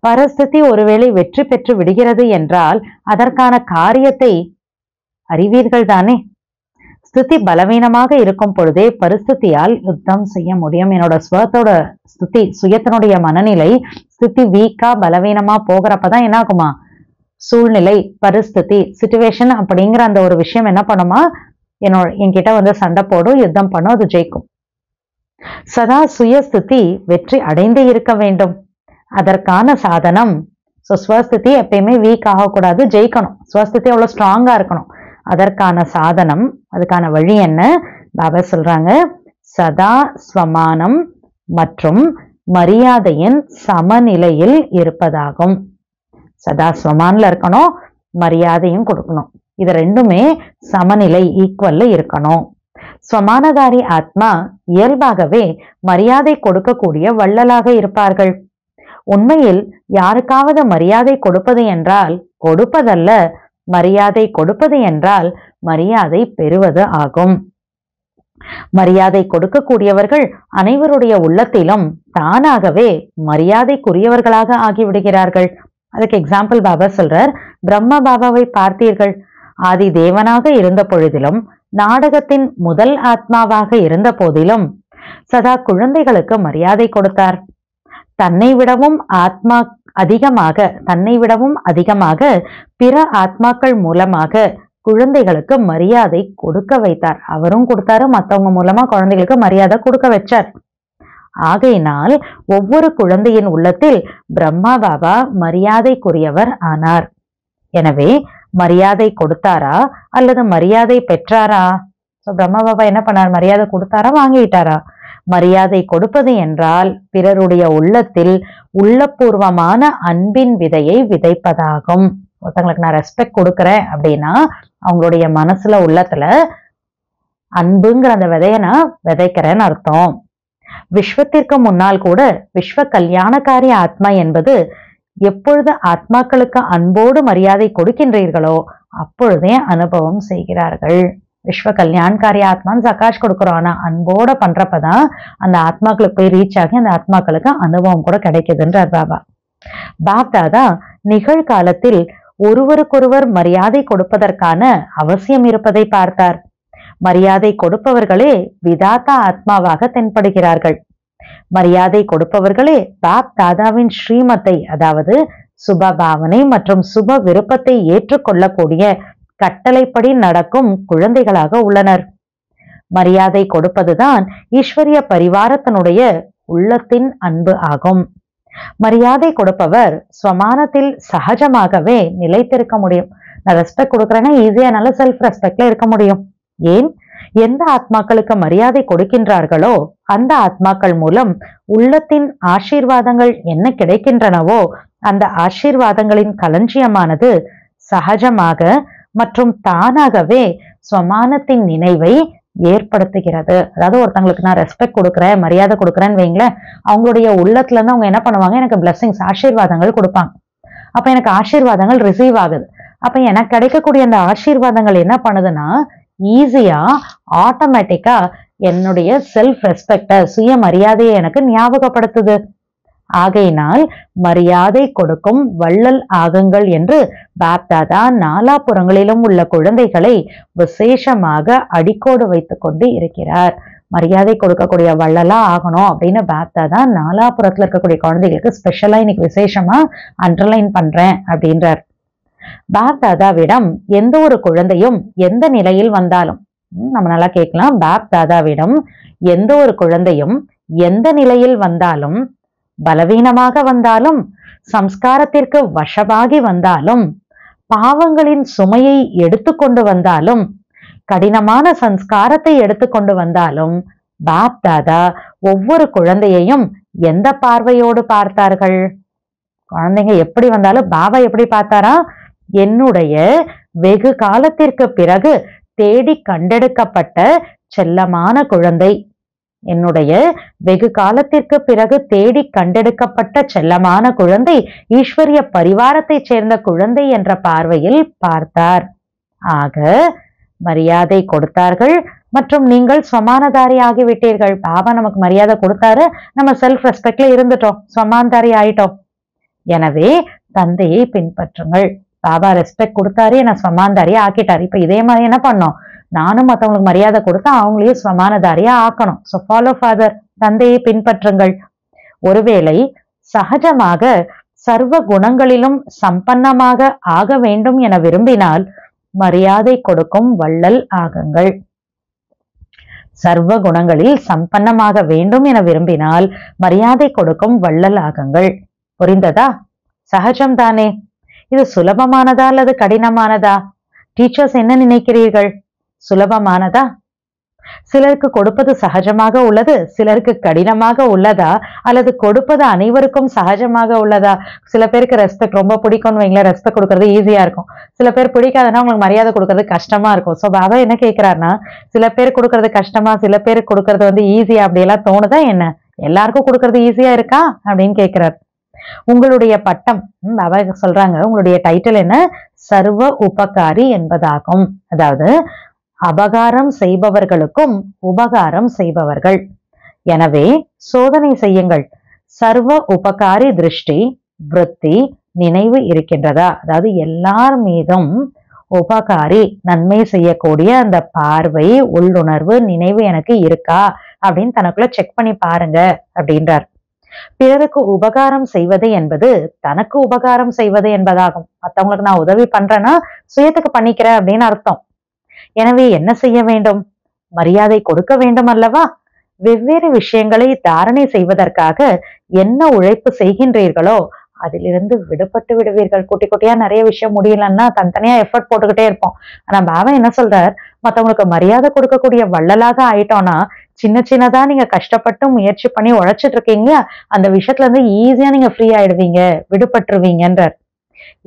பரிஸ்திதி ஒருவேளை வெற்றி பெற்று விடுகிறது என்றால் அதற்கான காரியத்தை அறிவீர்கள் தானே. ஸ்திதி பலவீனமாக இருக்கும் பொழுதே பரிஸ்திதியால் யுத்தம் செய்ய முடியும். என்னோட ஸ்வத்தோட ஸ்திதி, சுயத்தினுடைய மனநிலை ஸ்திதி வீக்கா பலவீனமா போகிறப்பதான் என்ன ஆகுமா, சூழ்நிலை பரிஸ்திதி சிச்சுவேஷன் அப்படிங்கிற அந்த ஒரு விஷயம் என்ன பண்ணுமா, என்கிட்ட வந்து சண்டை போடும், யுத்தம் பண்ணும், அது ஜெயிக்கும். சதா சுயஸ்திதி வெற்றி அடைந்தே இருக்க வேண்டும். அதற்கான சாதனம், ஸ்வஸ்திதி எப்பயுமே வீக் ஆகக்கூடாது, ஜெயிக்கணும். ஸ்வஸ்திதி அவ்வளவு ஸ்ட்ராங்கா இருக்கணும். அதற்கான சாதனம், அதுக்கான வழி என்ன? பாபா சொல்றாங்க, சதா ஸ்வமானம் மற்றும் மரியாதையின் சமநிலையில் இருப்பதாகும். சதா ஸ்வமான்ல இருக்கணும், மரியாதையும் கொடுக்கணும். இது ரெண்டுமே சமநிலை ஈக்குவல்ல இருக்கணும். ஸ்வமானதாரி ஆத்மா இயல்பாகவே மரியாதை கொடுக்கக்கூடிய வள்ளலாக இருப்பார்கள். உண்மையில் யாருக்காவது மரியாதை கொடுப்பது என்றால் கொடுப்பதல்ல, மரியாதை கொடுப்பது என்றால் மரியாதை பெறுவது ஆகும். மரியாதை கொடுக்கக்கூடியவர்கள் அனைவருடைய உள்ளத்திலும் தானாகவே மரியாதைக்குரியவர்களாக ஆகிவிடுகிறார்கள். அதுக்கு எக்ஸாம்பிள் பாபா சொல்றார். பிரம்ம பாபாவை பார்த்தீர்கள். ஆதி தேவனாக இருந்த பொழுதிலும் நாடகத்தின் முதல் ஆத்மாவாக இருந்த போதிலும் சதா குழந்தைகளுக்கு மரியாதை கொடுத்தார். தன்னை விடவும் அதிகமாக பிற ஆத்மாக்கள் மூலமாக குழந்தைகளுக்கு மரியாதை கொடுக்க வைத்தார். அவரும் கொடுத்தாரு, மற்றவங்க மூலமா குழந்தைகளுக்கு மரியாதை கொடுக்க வச்சார். ஆகையினால் ஒவ்வொரு குழந்தையின் உள்ளத்தில் பிரம்மா பாபா மரியாதைக்குரியவர் ஆனார். எனவே மரியாதை கொடுத்தாரா அல்லது மரியாதை பெற்றாரா? பிரம்மா பாபா என்ன பண்ணார்? மரியாதை கொடுத்தாரா, வாங்கிட்டாரா? மரியாதை கொடுப்பது என்றால் பிறருடைய உள்ளத்தில் உள்ளபூர்வமான அன்பின் விதையை விதைப்பதாகும். ஒருத்தங்களுக்கு நான் ரெஸ்பெக்ட் கொடுக்கறேன் அப்படின்னா அவங்களுடைய மனசுல உள்ளத்துல அன்புங்கிற அந்த விதைய நான் விதைக்கிறேன்னு அர்த்தம். விஸ்வத்திற்கு முன்னால் கூட விஸ்வ கல்யாணக்காரி ஆத்மா என்பது எப்பொழுது ஆத்மாக்களுக்கு அன்போடு மரியாதை கொடுக்கின்றீர்களோ அப்பொழுதே அனுபவம் செய்கிறார்கள். விஸ்வ கல்யாண்காரி ஆத்மான்னு சகாஷ் கொடுக்குறோம். ஆனா அன்போட பண்றப்பதான் அந்த ஆத்மாக்களுக்கு போய் ரீச் ஆகி அந்த ஆத்மாக்களுக்கு அனுபவம் கூட கிடைக்குதுன்றார் பாபா. பாப்தாதா நிகழ்காலத்தில் ஒருவருக்கொருவர் மரியாதை கொடுப்பதற்கான அவசியம் இருப்பதை பார்த்தார். மரியாதை கொடுப்பவர்களே விதாத்தா ஆத்மாவாக தென்படுகிறார்கள். மரியாதை கொடுப்பவர்களே பாப் தாதாவின் ஸ்ரீமத்தை, அதாவது சுப பாவனை மற்றும் சுப விருப்பத்தை ஏற்றுக்கொள்ளக்கூடிய கட்டளைப்படி நடக்கும் குழந்தைகளாக உள்ளனர். மரியாதை கொடுப்பதுதான் ஈஸ்வரிய பரிவாரத்தினுடைய உள்ளத்தின் அன்பு ஆகும். மரியாதை கொடுப்பவர் ஸ்வமானத்தில் சகஜமாகவே நிலைத்திருக்க முடியும். நான் ரெஸ்பெக்ட் கொடுக்குறேன்னா ஈஸியா நல்ல செல்ஃப் ரெஸ்பெக்ட்ல இருக்க முடியும். ஏன்? எந்த ஆத்மாக்களுக்கு மரியாதை கொடுக்கின்றார்களோ அந்த ஆத்மாக்கள் மூலம் உள்ளத்தின் ஆசீர்வாதங்கள் என்ன கிடைக்கின்றனவோ அந்த ஆசீர்வாதங்களின் களஞ்சியமானது சகஜமாக மற்றும் தானாகவே ஸ்வமானத்தின் நினைவை ஏற்படுத்துகிறது. அதாவது ஒருத்தங்களுக்கு நான் ரெஸ்பெக்ட் கொடுக்குறேன், மரியாதை கொடுக்குறேன்னு வைங்களேன், அவங்களுடைய உள்ளத்துல இருந்து அவங்க என்ன பண்ணுவாங்க, எனக்கு பிளெஸிங்ஸ் ஆசீர்வாதங்கள் கொடுப்பாங்க. அப்ப எனக்கு ஆசீர்வாதங்கள் ரிசீவ் ஆகுது. அப்ப எனக்கு கிடைக்கக்கூடிய அந்த ஆசீர்வாதங்கள் என்ன பண்ணுதுன்னா ஈஸியா ஆட்டோமேட்டிக்கா என்னுடைய செல்ஃப் ரெஸ்பெக்ட, சுய மரியாதையை எனக்கு ஞாபகப்படுத்துது. ஆகையினால் மரியாதை கொடுக்கும் வள்ளல் ஆகுங்கள் என்று பாப்தாதா நாலாபுறங்களிலும் உள்ள குழந்தைகளை விசேஷமாக அடிக்கோடு வைத்துக் கொண்டு இருக்கிறார். மரியாதை கொடுக்கக்கூடிய வள்ளலா ஆகணும் அப்படின்னு பாப்தாதா நாலாபுறத்துல இருக்கக்கூடிய குழந்தைகளுக்கு ஸ்பெஷலா இன்னைக்கு விசேஷமா அண்டர்லைன் பண்றேன் அப்படின்றார். பாப்தாதாவிடம் எந்த ஒரு குழந்தையும் எந்த நிலையில் வந்தாலும், நம்ம நல்லா கேட்கலாம், பாப்தாதாவிடம் எந்த ஒரு குழந்தையும் எந்த நிலையில் வந்தாலும், பலவீனமாக வந்தாலும், சம்ஸ்காரத்திற்கு வசமாகி வந்தாலும், பாவங்களின் சுமையை எடுத்துக்கொண்டு வந்தாலும், கடினமான சம்ஸ்காரத்தை எடுத்துக்கொண்டு வந்தாலும், பாப்தாதா ஒவ்வொரு குழந்தையையும் எந்த பார்வையோடு பார்த்தார்கள்? குழந்தைங்க எப்படி வந்தாலும் பாபா எப்படி பார்த்தாரா? என்னுடைய வெகு காலத்திற்கு பிறகு தேடி கண்டெடுக்கப்பட்ட செல்லமான குழந்தை, என்னுடைய வெகு காலத்திற்கு பிறகு தேடி கண்டெடுக்கப்பட்ட செல்லமான குழந்தை, ஈஸ்வரிய பரிவாரத்தை சேர்ந்த குழந்தை என்ற பார்வையில் பார்த்தார். ஆக மரியாதை கொடுத்தார்கள் மற்றும் நீங்கள் ஸ்வமானதாரி ஆகிவிட்டீர்கள். பாபா நமக்கு மரியாதை கொடுத்தாரு, நம்ம செல்ஃப் ரெஸ்பெக்ட்ல இருந்துட்டோம், ஸ்வமானதாரி ஆயிட்டோம். எனவே தந்தையை பின்பற்றுங்கள். பாபா ரெஸ்பெக்ட் கொடுத்தாரு, நான் ஸ்வமானதாரியா ஆக்கிட்டாரு. இப்ப இதே மாதிரி என்ன பண்ணோம், நானும் மற்றவங்களுக்கு மரியாதை கொடுத்தா அவங்களையும் ஸ்வமானதாரியா ஆக்கணும். ஸோ ஃபாலோ ஃபாதர், தந்தையை பின்பற்றுங்கள். ஒருவேளை சகஜமாக சர்வ குணங்களிலும் சம்பன்னமாக ஆக வேண்டும் என விரும்பினால் மரியாதை கொடுக்கும் வள்ளல் ஆகுங்கள். சர்வ குணங்களில் சம்பன்னமாக வேண்டும் என விரும்பினால் மரியாதை கொடுக்கும் வள்ளல் ஆகுங்கள். புரிந்ததா? சகஜம்தானே? இது சுலபமானதா அல்லது கடினமானதா? டீச்சர்ஸ் என்ன நினைக்கிறீர்கள்? சுலபமானதா? சிலருக்கு கொடுப்பது சகஜமாக உள்ளது, சிலருக்கு கடினமாக உள்ளதா, அல்லது கொடுப்பது அனைவருக்கும் சகஜமாக உள்ளதா? சில பேருக்கு ரெஸ்பெக்ட் ரொம்ப பிடிக்கும்னு வைங்களேன், ரெஸ்பெக்ட் கொடுக்கறது ஈஸியா இருக்கும். சில பேர் பிடிக்காதுன்னா உங்களுக்கு மரியாதை கொடுக்கறது கஷ்டமா இருக்கும். ஸோ பாபா என்ன கேட்கிறாருன்னா, சில பேர் கொடுக்கறது கஷ்டமா, சில பேருக்கு கொடுக்கறது ஈஸியா அப்படியெல்லாம் தோணுதா என்ன? எல்லாருக்கும் கொடுக்கறது ஈஸியா இருக்கா அப்படின்னு கேட்கிறார். உங்களுடைய பட்டம், பாபா சொல்றாங்க, உங்களுடைய டைட்டில் என்ன? சர்வ உபகாரி என்பதாகும். அதாவது அபகாரம் செய்பவர்களுக்கும் உபகாரம் செய்பவர்கள். எனவே சோதனை செய்யுங்கள். சர்வ உபகாரி திருஷ்டி, விருத்தி, நினைவு இருக்கின்றதா? அதாவது எல்லார் மீதும் உபகாரி, நன்மை செய்யக்கூடிய அந்த பார்வை, உள்ளுணர்வு, நினைவு எனக்கு இருக்கா அப்படின்னு தனக்குள்ள செக் பண்ணி பாருங்க அப்படின்றார். பிறருக்கு உபகாரம் செய்வது என்பது தனக்கு உபகாரம் செய்வது என்பதாகும். மற்றவங்களுக்கு நான் உதவி பண்றேன்னா சுயத்துக்கு பண்ணிக்கிறேன் அப்படின்னு அர்த்தம். எனவே என்ன செய்ய வேண்டும்? மரியாதை கொடுக்க வேண்டும் அல்லவா? வெவ்வேறு விஷயங்களை தாரணை செய்வதற்காக என்ன உழைப்பு செய்கின்றீர்களோ அதிலிருந்து விடுபட்டு விடுவீர்கள். குட்டி குட்டியா நிறைய விஷயம் முடியலன்னா தனித்தனியா எஃபர்ட் போட்டுக்கிட்டே இருப்போம். ஆனா பாபா என்ன சொல்றார், மத்தவங்களுக்கு மரியாதை கொடுக்கக்கூடிய வள்ளலாக ஆயிட்டோம்னா சின்ன சின்னதா நீங்க கஷ்டப்பட்டு முயற்சி பண்ணி உழைச்சிட்டு இருக்கீங்க, அந்த விஷயத்துல இருந்து ஈஸியா நீங்க ஃப்ரீ ஆயிடுவீங்க, விடுபட்டுருவீங்கன்றார்.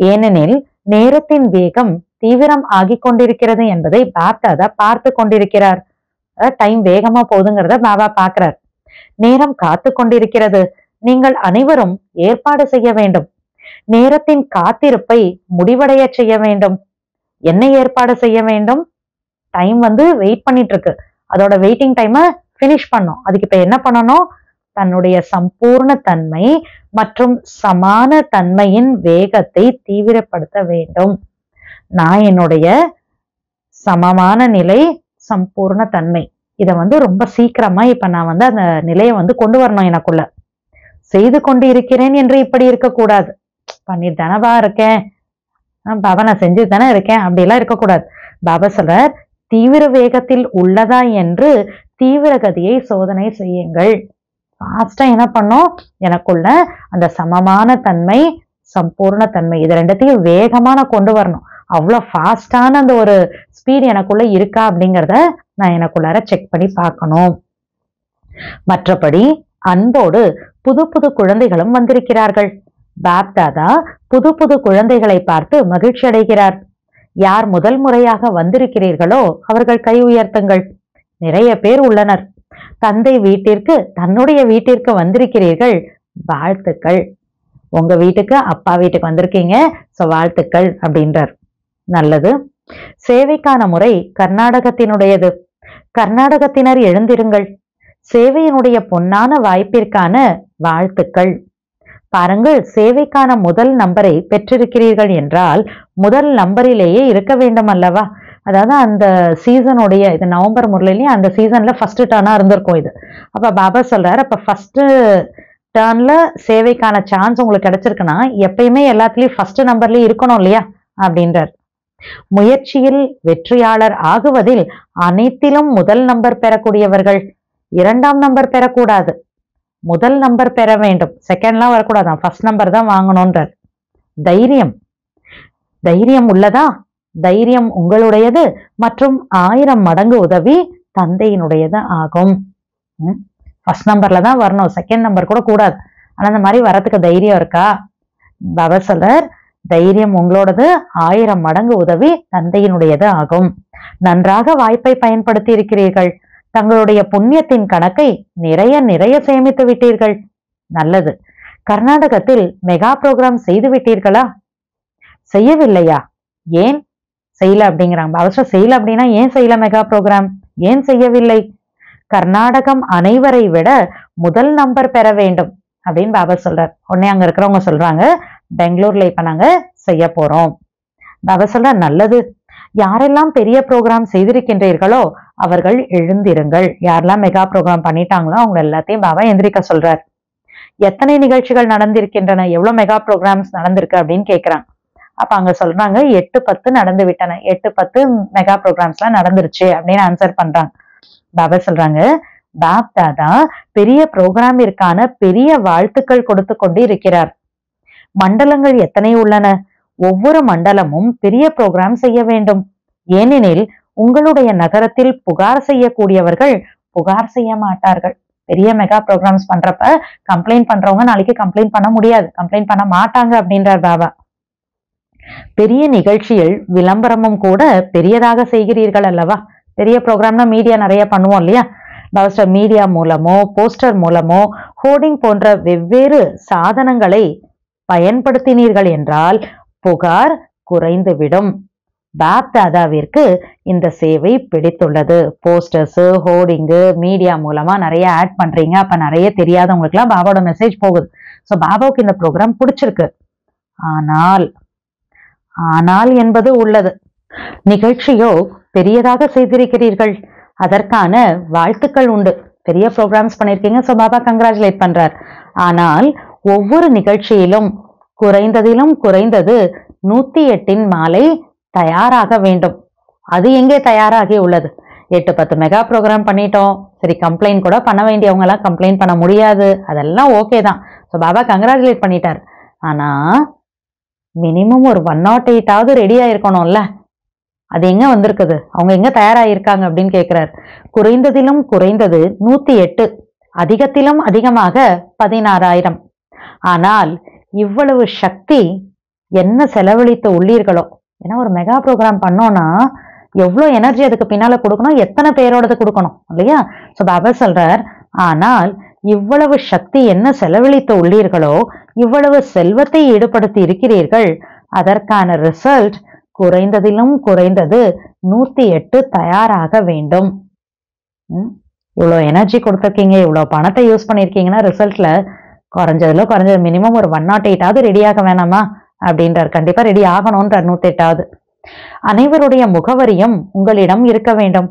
ஏனெனில் நேரத்தின் வேகம் தீவிரம் ஆகி கொண்டிருக்கிறது என்பதை பாப்தாதா பார்த்து கொண்டிருக்கிறார். டைம் வேகமா போகுதுங்கிறத பாபா பாக்குறார். நேரம் காத்து கொண்டிருக்கிறது. நீங்கள் அனைவரும் ஏற்பாடு செய்ய வேண்டும். நேரத்தின் காத்திருப்பை முடிவடைய செய்ய வேண்டும். என்ன ஏற்பாடு செய்ய வேண்டும்? டைம் வெயிட் பண்ணிட்டு இருக்கு, அதோட வெயிட்டிங் டைமை பினிஷ் பண்ணும். அதுக்கு இப்ப என்ன பண்ணணும்? தன்னுடைய சம்பூர்ண தன்மை மற்றும் சமான தன்மையின் வேகத்தை தீவிரப்படுத்த வேண்டும். நான் என்னுடைய சமமான நிலை, சம்பூர்ண தன்மை, இதை ரொம்ப சீக்கிரமா இப்ப நான் அந்த நிலையை கொண்டு வரணும் எனக்குள்ள. செய்து கொண்டு இருக்கிறேன் என்று இப்படி இருக்கக்கூடாது. பண்ணிட்டு தானே இருக்கேன், பாபா நான் செஞ்சு தானே இருக்கேன் அப்படிலாம் இருக்கக்கூடாது. பாபா சொல்றார், தீவிர வேகத்தில் உள்ளதா என்று தீவிர கதியை சோதனை செய்யுங்கள். ஃபாஸ்டா என்ன பண்ணும், எனக்குள்ள அந்த சமமான தன்மை, சம்பூர்ண தன்மை, இது ரெண்டத்தையும் வேகமா நான் கொண்டு வரணும். அவ்வளவு ஃபாஸ்டான அந்த ஒரு ஸ்பீட் எனக்குள்ள இருக்கா அப்படிங்கிறத நான் எனக்குள்ளார செக் பண்ணி பார்க்கணும். மற்றபடி அன்போடு புது புது குழந்தைகளும் வந்திருக்கிறார்கள். பாப்தாதா புது புது குழந்தைகளை பார்த்து மகிழ்ச்சி அடைகிறார். யார் முதல் முறையாக வந்திருக்கிறீர்களோ அவர்கள் கை உயர்த்துங்கள். நிறைய பேர் உள்ளனர். தந்தை வீட்டிற்கு, தன்னுடைய வீட்டிற்கு வந்திருக்கிறீர்கள், வாழ்த்துக்கள். உங்க வீட்டுக்கு, அப்பா வீட்டுக்கு வந்திருக்கீங்க, சோ வாழ்த்துக்கள் அப்படின்றார். நல்லது. சேவைக்கான முறை கர்நாடகத்தினுடையது. கர்நாடகத்தினர் எழுந்திருங்கள். சேவையினுடைய பொன்னான வாய்ப்பிற்கான வாழ்த்துக்கள். பாருங்கள், சேவைக்கான முதல் நம்பரை பெற்றிருக்கிறீர்கள் என்றால் முதல் நம்பரிலேயே இருக்க வேண்டும் அல்லவா? அதாவது அந்த சீசனுடைய, இது நவம்பர் முறையிலேயே அந்த சீசன்ல ஃபர்ஸ்ட் டர்னா இருந்திருக்கும் இது. அப்ப பாபா சொல்றாரு, அப்ப ஃபர்ஸ்ட் டர்ன்ல சேவைக்கான சான்ஸ் உங்களுக்கு கிடைச்சிருக்குன்னா எப்பயுமே எல்லாத்துலயும் ஃபர்ஸ்ட் நம்பர்லயே இருக்கணும் இல்லையா அப்படின்றார். முயற்சியில் வெற்றியாளர் ஆகுவதில் அனைத்திலும் முதல் நம்பர் பெறக்கூடியவர்கள். இரண்டாம் நம்பர் பெறக்கூடாது, முதல் நம்பர் பெற வேண்டும். செகண்ட்லாம் வரக்கூடாதான், ஃபர்ஸ்ட் நம்பர் தான் வாங்கணும்ன்றார். தைரியம், தைரியம் உள்ளதா? தைரியம் உங்களுடையது மற்றும் 1000 மடங்கு உதவி தந்தையினுடையது ஆகும். ஃபர்ஸ்ட் நம்பர்ல தான் வரணும், செகண்ட் நம்பர் கூட கூடாது. ஆனா அந்த மாதிரி வரத்துக்கு தைரியம் இருக்கா? பாபா சொல்றார், தைரியம் உங்களோடது, 1000 மடங்கு உதவி தந்தையினுடையது ஆகும். நன்றாக வாய்ப்பை பயன்படுத்தி இருக்கிறீர்கள். தங்களுடைய புண்ணியத்தின் கணக்கை நிறைய நிறைய சேமித்து விட்டீர்கள். நல்லது. கர்நாடகத்தில் மெகா புரோகிராம் செய்து விட்டீர்களா? செய்யவில்லையா? ஏன் செய்யல அப்படிங்கிறாங்க. அவசரம் செய்யல அப்படின்னா ஏன் செய்யல மெகா புரோகிராம்? ஏன் செய்யவில்லை? கர்நாடகம் அனைவரை விட முதல் நம்பர் பெற வேண்டும் அப்படின்னு பாபா சொல்றார். உடனே அங்க இருக்கிறவங்க சொல்றாங்க, பெங்களூர்ல இப்ப நாங்க செய்ய போறோம். பாபா சொல்ற, நல்லது. யாரெல்லாம் பெரிய ப்ரோக்ராம் செய்திருக்கின்றீர்களோ அவர்கள் எழுந்திருங்கள். யாரெல்லாம் மெகா ப்ரோக்ராம் பண்ணிட்டாங்களோ அவங்க எல்லாத்தையும் பாபா எந்திரிக்க சொல்றார். எத்தனை நிகழ்ச்சிகள் நடந்திருக்கின்றன, எவ்வளவு மெகா ப்ரோக்ராம்ஸ் நடந்திருக்கு அப்படின்னு கேட்கிறாங்க. அப்ப அங்க சொல்றாங்க 8-10 நடந்து விட்டன, 8-10 மெகா ப்ரோக்ராம்ஸ் எல்லாம் நடந்துருச்சு அப்படின்னு ஆன்சர் பண்றாங்க. பாபா சொல்றாங்க, பாப் தாதா பெரிய ப்ரோக்ராமிற்கான பெரிய வாழ்த்துக்கள் கொடுத்து கொண்டு இருக்கிறார். மண்டலங்கள் எத்தனை உள்ளன? ஒவ்வொரு மண்டலமும் பெரிய ப்ரோக்ராம் செய்ய வேண்டும். ஏனெனில் உங்களுடைய நகரத்தில் புகார் செய்யக்கூடியவர்கள் புகார் செய்ய மாட்டார்கள். பெரிய மெகா ப்ரோக்ராம்ஸ் பண்றப்ப கம்ப்ளைண்ட் பண்றவங்க நாளைக்கு கம்ப்ளைண்ட் பண்ண முடியாது, கம்ப்ளைண்ட் பண்ண மாட்டாங்க அப்படின்றார் பாபா. பெரிய நிகழ்ச்சியில் விளம்பரமும் கூட பெரியதாக செய்கிறீர்கள் அல்லவா? பெரிய ப்ரோக்ராம்னா மீடியா நிறைய பண்ணுவோம் இல்லையா? மீடியா மூலமோ போஸ்டர் மூலமோ ஹோர்டிங் போன்ற வெவ்வேறு சாதனங்களை பயன்படுத்தினீர்கள் என்றால் புகார் குறைந்துவிடும். பாப் தாதாவிற்கு இந்த சேவை பிடித்துள்ளது. போஸ்டர்ஸ், ஹோர்டிங்கு, மீடியா மூலமா நிறைய ஆட் பண்றீங்க, அப்ப நிறைய தெரியாதவங்களுக்கு எல்லாம் பாபாவோட மெசேஜ் போகுது. சோ பாபாவுக்கு இந்த ப்ரோக்ராம் பிடிச்சிருக்கு. ஆனால் என்பது உள்ளது. நிகழ்ச்சியோ பெரியதாக செய்திருக்கிறீர்கள், அதற்கான வாழ்த்துக்கள் உண்டு. பெரிய ப்ரோக்ராம்ஸ் பண்ணிருக்கீங்க, சோ பாபா கங்க்ராச்சுலேட் பண்றார். ஆனால் ஒவ்வொரு நிகழ்ச்சியிலும் குறைந்ததிலும் குறைந்தது 108 மாலை தயாராக வேண்டும். அது எங்கே தயாராகி உள்ளது? 8-10 மெகா ப்ரோக்ராம் பண்ணிட்டோம், சரி கம்ப்ளைண்ட் கூட பண்ண வேண்டியவங்க எல்லாம் கம்ப்ளைண்ட் பண்ண முடியாது, அதெல்லாம் ஓகே தான். ஸோ பாபா கங்க்ராச்சுலேட் பண்ணிட்டார். ஆனா மினிமம் ஒரு 108ஆவது ரெடியா இருக்கணும்ல. அது எங்க வந்திருக்குது? அவங்க எங்க தயாராயிருக்காங்க அப்படின்னு கேட்கிறார். குறைந்ததிலும் குறைந்தது 108, அதிகத்திலும் அதிகமாக 16,000. ஆனால் இவ்வளவு சக்தி என்ன செலவழித்து உள்ளீர்களோ. ஏன்னா ஒரு மெகா ப்ரோக்ராம் பண்ணோம்னா எவ்வளவு எனர்ஜி அதுக்கு பின்னால கொடுக்கணும், எத்தனை பேரோடது கொடுக்கணும் இல்லையா? சோ பாபா சொல்றார், ஆனால் இவ்வளவு சக்தி என்ன செலவழித்து உள்ளீர்களோ, இவ்வளவு செல்வத்தை ஈடுபடுத்தி இருக்கிறீர்கள், அதற்கான ரிசல்ட் குறைந்ததிலும் குறைந்தது 108 தயாராக வேண்டும். இவ்வளவு எனர்ஜி கொடுத்துருக்கீங்க, இவ்வளவு பணத்தை யூஸ் பண்ணிருக்கீங்கன்னா ரிசல்ட்ல குறைஞ்சது மினிமம் ஒரு 108ஆவது ரெடியாக வேணாமா அப்படின்றார். கண்டிப்பா ரெடி ஆகணும்ன்றார் 108ஆவது. அனைவருடைய முகவரியும் உங்களிடம் இருக்க வேண்டும்.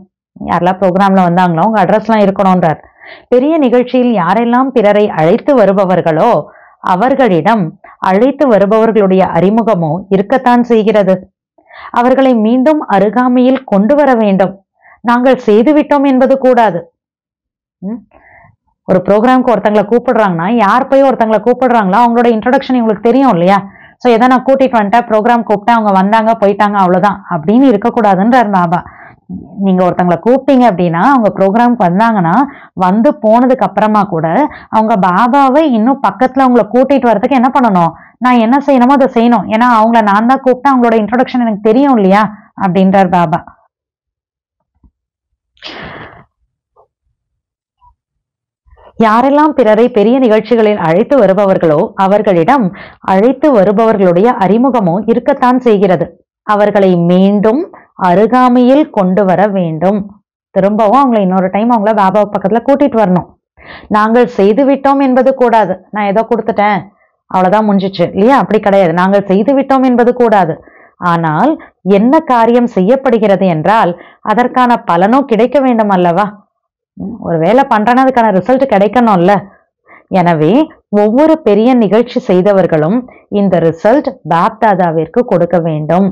யாரெல்லாம் ப்ரோக்ராம்ல வந்தாங்களோ உங்க அட்ரஸ்லாம் இருக்கணும்ன்றார். பெரிய நிகழ்ச்சியில் யாரெல்லாம் பிறரை அழைத்து வருபவர்களோ அவர்களிடம் அழைத்து வருபவர்களுடைய அறிமுகமோ இருக்கத்தான் செய்கிறது. அவர்களை மீண்டும் அருகாமையில் கொண்டு வர வேண்டும். நாங்கள் செய்துவிட்டோம் என்பது கூடாது. ஒரு ப்ரோக்ராம்க்கு ஒருத்தங்களை கூப்பிடுறாங்கன்னா யார் போய் ஒருத்தங்களை கூப்பிடுறாங்களோ அவங்களோட இன்ட்ரோடக்ஷன் இவங்களுக்கு தெரியும் இல்லையா? ஸோ எதை நான் கூட்டிட்டு வந்துட்டேன், ப்ரோக்ராம் கூப்பிட்டேன், அவங்க வந்தாங்க போயிட்டாங்க அவ்வளவுதான் அப்படின்னு இருக்கக்கூடாதுன்றார் பாபா. நீங்க ஒருத்தங்களை கூப்பிட்டீங்க அப்படின்னா அவங்க ப்ரோக்ராம்க்கு வந்தாங்கன்னா வந்து போனதுக்கு அப்புறமா கூட அவங்க பாபாவை இன்னும் பக்கத்துல அவங்கள கூட்டிட்டு வர்றதுக்கு என்ன பண்ணணும், நான் என்ன செய்யணுமோ அதை செய்யணும். ஏன்னா அவங்கள நான் தான் கூப்பிட்டேன், அவங்களோட இன்ட்ரோடக்ஷன் எனக்கு தெரியும் இல்லையா அப்படின்றார் பாபா. யாரெல்லாம் பிறரை பெரிய நிகழ்ச்சிகளில் அழைத்து வருபவர்களோ அவர்களிடம் அழைத்து வருபவர்களுடைய அறிமுகமோ இருக்கத்தான் செய்கிறது. அவர்களை மீண்டும் அருகாமையில் கொண்டு வர வேண்டும். திரும்பவும் அவங்களை இன்னொரு டைம் அவங்கள பாபா பக்கத்துல கூட்டிட்டு வரணும். நாங்கள் செய்து விட்டோம் என்பது கூடாது. நான் ஏதோ கொடுத்துட்டேன் அவ்வளவுதான் முடிஞ்சிச்சு இல்லையா? அப்படி கிடையாது. நாங்கள் செய்து விட்டோம் என்பது கூடாது. ஆனால் என்ன காரியம் செய்யப்படுகிறது என்றால் அதற்கான பலனும் கிடைக்க வேண்டும் அல்லவா? ஒரு வேலை பண்றேன்னா அதுக்கான ரிசல்ட் கிடைக்கணும்ல. எனவே ஒவ்வொரு பெரிய நிகழ்ச்சி செய்தவர்களும் இந்த ரிசல்ட் பாப்தாதாவிற்கு கொடுக்க வேண்டும்.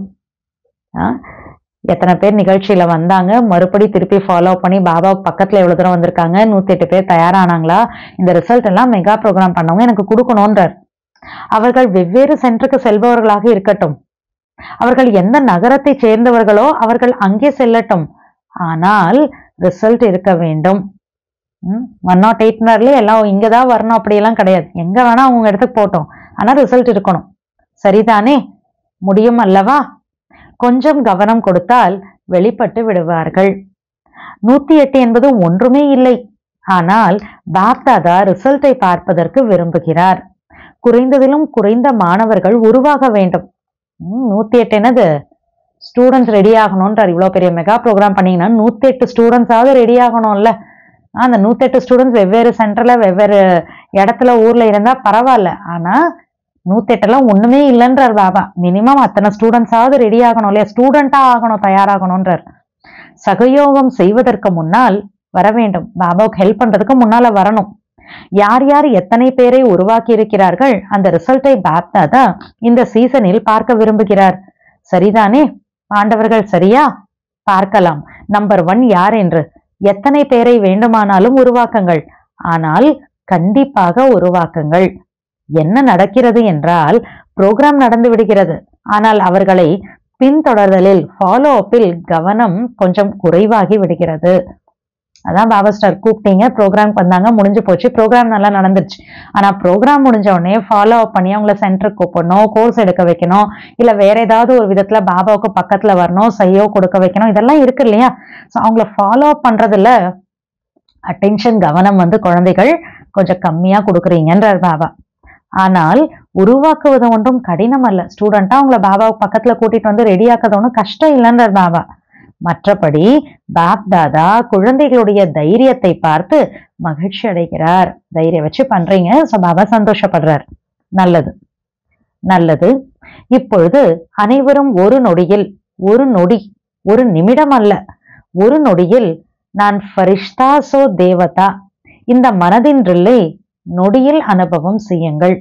எத்தனை பேர் நிகழ்ச்சியில வந்தாங்க, மறுபடி திருப்பி ஃபாலோ பண்ணி பாபா பக்கத்துல எவ்வளவு தூரம் வந்திருக்காங்க, 108 பேர் தயாரானாங்களா, இந்த ரிசல்ட் எல்லாம் மெகா ப்ரோக்ராம் பண்ணவங்க எனக்கு கொடுக்கணும்ன்றார். அவர்கள் வெவ்வேறு சென்டருக்கு செல்பவர்களாக இருக்கட்டும், அவர்கள் எந்த நகரத்தை சேர்ந்தவர்களோ அவர்கள் அங்கே செல்லட்டும், ஆனால் ரிசல்ட் இருக்க வேண்டும். 108 எல்லாம் இங்கதான் வரணும் அப்படியெல்லாம் கிடையாது. எங்க வேணா அவங்க இடத்துக்கு போட்டோம், ஆனா ரிசல்ட் இருக்கணும். சரிதானே? முடியும் அல்லவா? கொஞ்சம் கவனம் கொடுத்தால் வெளிப்பட்டு விடுவார்கள். 108 என்பது ஒன்றுமே இல்லை. ஆனால் பாப்தாதா ரிசல்ட்டை பார்ப்பதற்கு விரும்புகிறார். குறைந்ததிலும் குறைந்த மாணவர்கள் உருவாக வேண்டும். 108 என்னது? ஸ்டூடெண்ட்ஸ் ரெடி ஆகணும்ன்றார். இவ்வளவு பெரிய மெகா ப்ரோக்ராம் பண்ணீங்கன்னா 108 ஸ்டூடெண்ட்ஸாவது ரெடி ஆகணும்ல. அந்த 108 ஸ்டூடெண்ட்ஸ் வெவ்வேறு சென்டர்ல வெவ்வேறு இடத்துல ஊர்ல இருந்தா பரவாயில்ல. ஆனா 108 ஒண்ணுமே இல்லைன்றார் பாபா. மினிமம் அத்தனை ஸ்டூடெண்ட்ஸாவது ரெடி ஆகணும் இல்லையா? ஸ்டூடெண்டா ஆகணும், தயாராகணும்ன்றார். சகயோகம் செய்வதற்கு முன்னால் வர வேண்டும். பாபாவுக்கு ஹெல்ப் பண்றதுக்கு முன்னால வரணும். யார் யார் எத்தனை பேரை உருவாக்கி இருக்கிறார்கள் அந்த ரிசல்ட்டை பாப்தாதா இந்த சீசனில் பார்க்க விரும்புகிறார். சரிதானே பாண்டவர்கள்? சரியா? பார்க்கலாம். நம்பர் 1 யார் என்று. எத்தனை பேரை வேண்டுமானாலும் உருவாக்குங்கள், ஆனால் கண்டிப்பாக உருவாக்குங்கள். என்ன நடக்கிறது என்றால் புரோகிராம் நடந்து விடுகிறது, ஆனால் அவர்களை பின்தொடர்தலில் ஃபாலோ அப்பில் கவனம் கொஞ்சம் குறைவாகி விடுகிறது. அதான் பாபா ஸ்டார் கூப்பிட்டீங்க, ப்ரோக்ராம்க்கு வந்தாங்க, முடிஞ்சு போச்சு, ப்ரோக்ராம் நல்லா நடந்துருச்சு. ஆனா ப்ரோக்ராம் முடிஞ்ச உடனே ஃபாலோ அப் பண்ணி அவங்கள சென்டருக்கு கூப்பிடணும், கோர்ஸ் எடுக்க வைக்கணும், இல்ல வேற ஏதாவது ஒரு விதத்துல பாபாவுக்கு பக்கத்துல வரணும், செய்யோ கொடுக்க வைக்கணும், இதெல்லாம் இருக்கு இல்லையா? ஸோ அவங்கள ஃபாலோ அப் பண்றதுல அட்டென்ஷன் கவனம் குழந்தைகள் கொஞ்சம் கம்மியா கொடுக்குறீங்கன்றார் பாபா. ஆனால் உருவாக்குவது ஒன்றும் கடினம் அல்ல. ஸ்டூடெண்டா அவங்கள பாபாவுக்கு பக்கத்துல கூட்டிட்டு ரெடி ஆக்குறது ஒன்றும் கஷ்டம் இல்லைன்றார் பாபா. மற்றபடி பாப்தாதா குழந்தைகளுடைய தைரியத்தை பார்த்து மகிழ்ச்சி அடைகிறார். தைரியம் வச்சு பண்றீங்க, பாபா சந்தோஷப்படுறார். நல்லது நல்லது. இப்பொழுது அனைவரும் ஒரு நொடியில், ஒரு நொடி, ஒரு நிமிடம் அல்ல, ஒரு நொடியில் நான் ஃபரிஷ்தா சோ தேவதா இந்த மனதின் ட்ரில்லை நொடியில் அனுபவம் செய்யுங்கள்.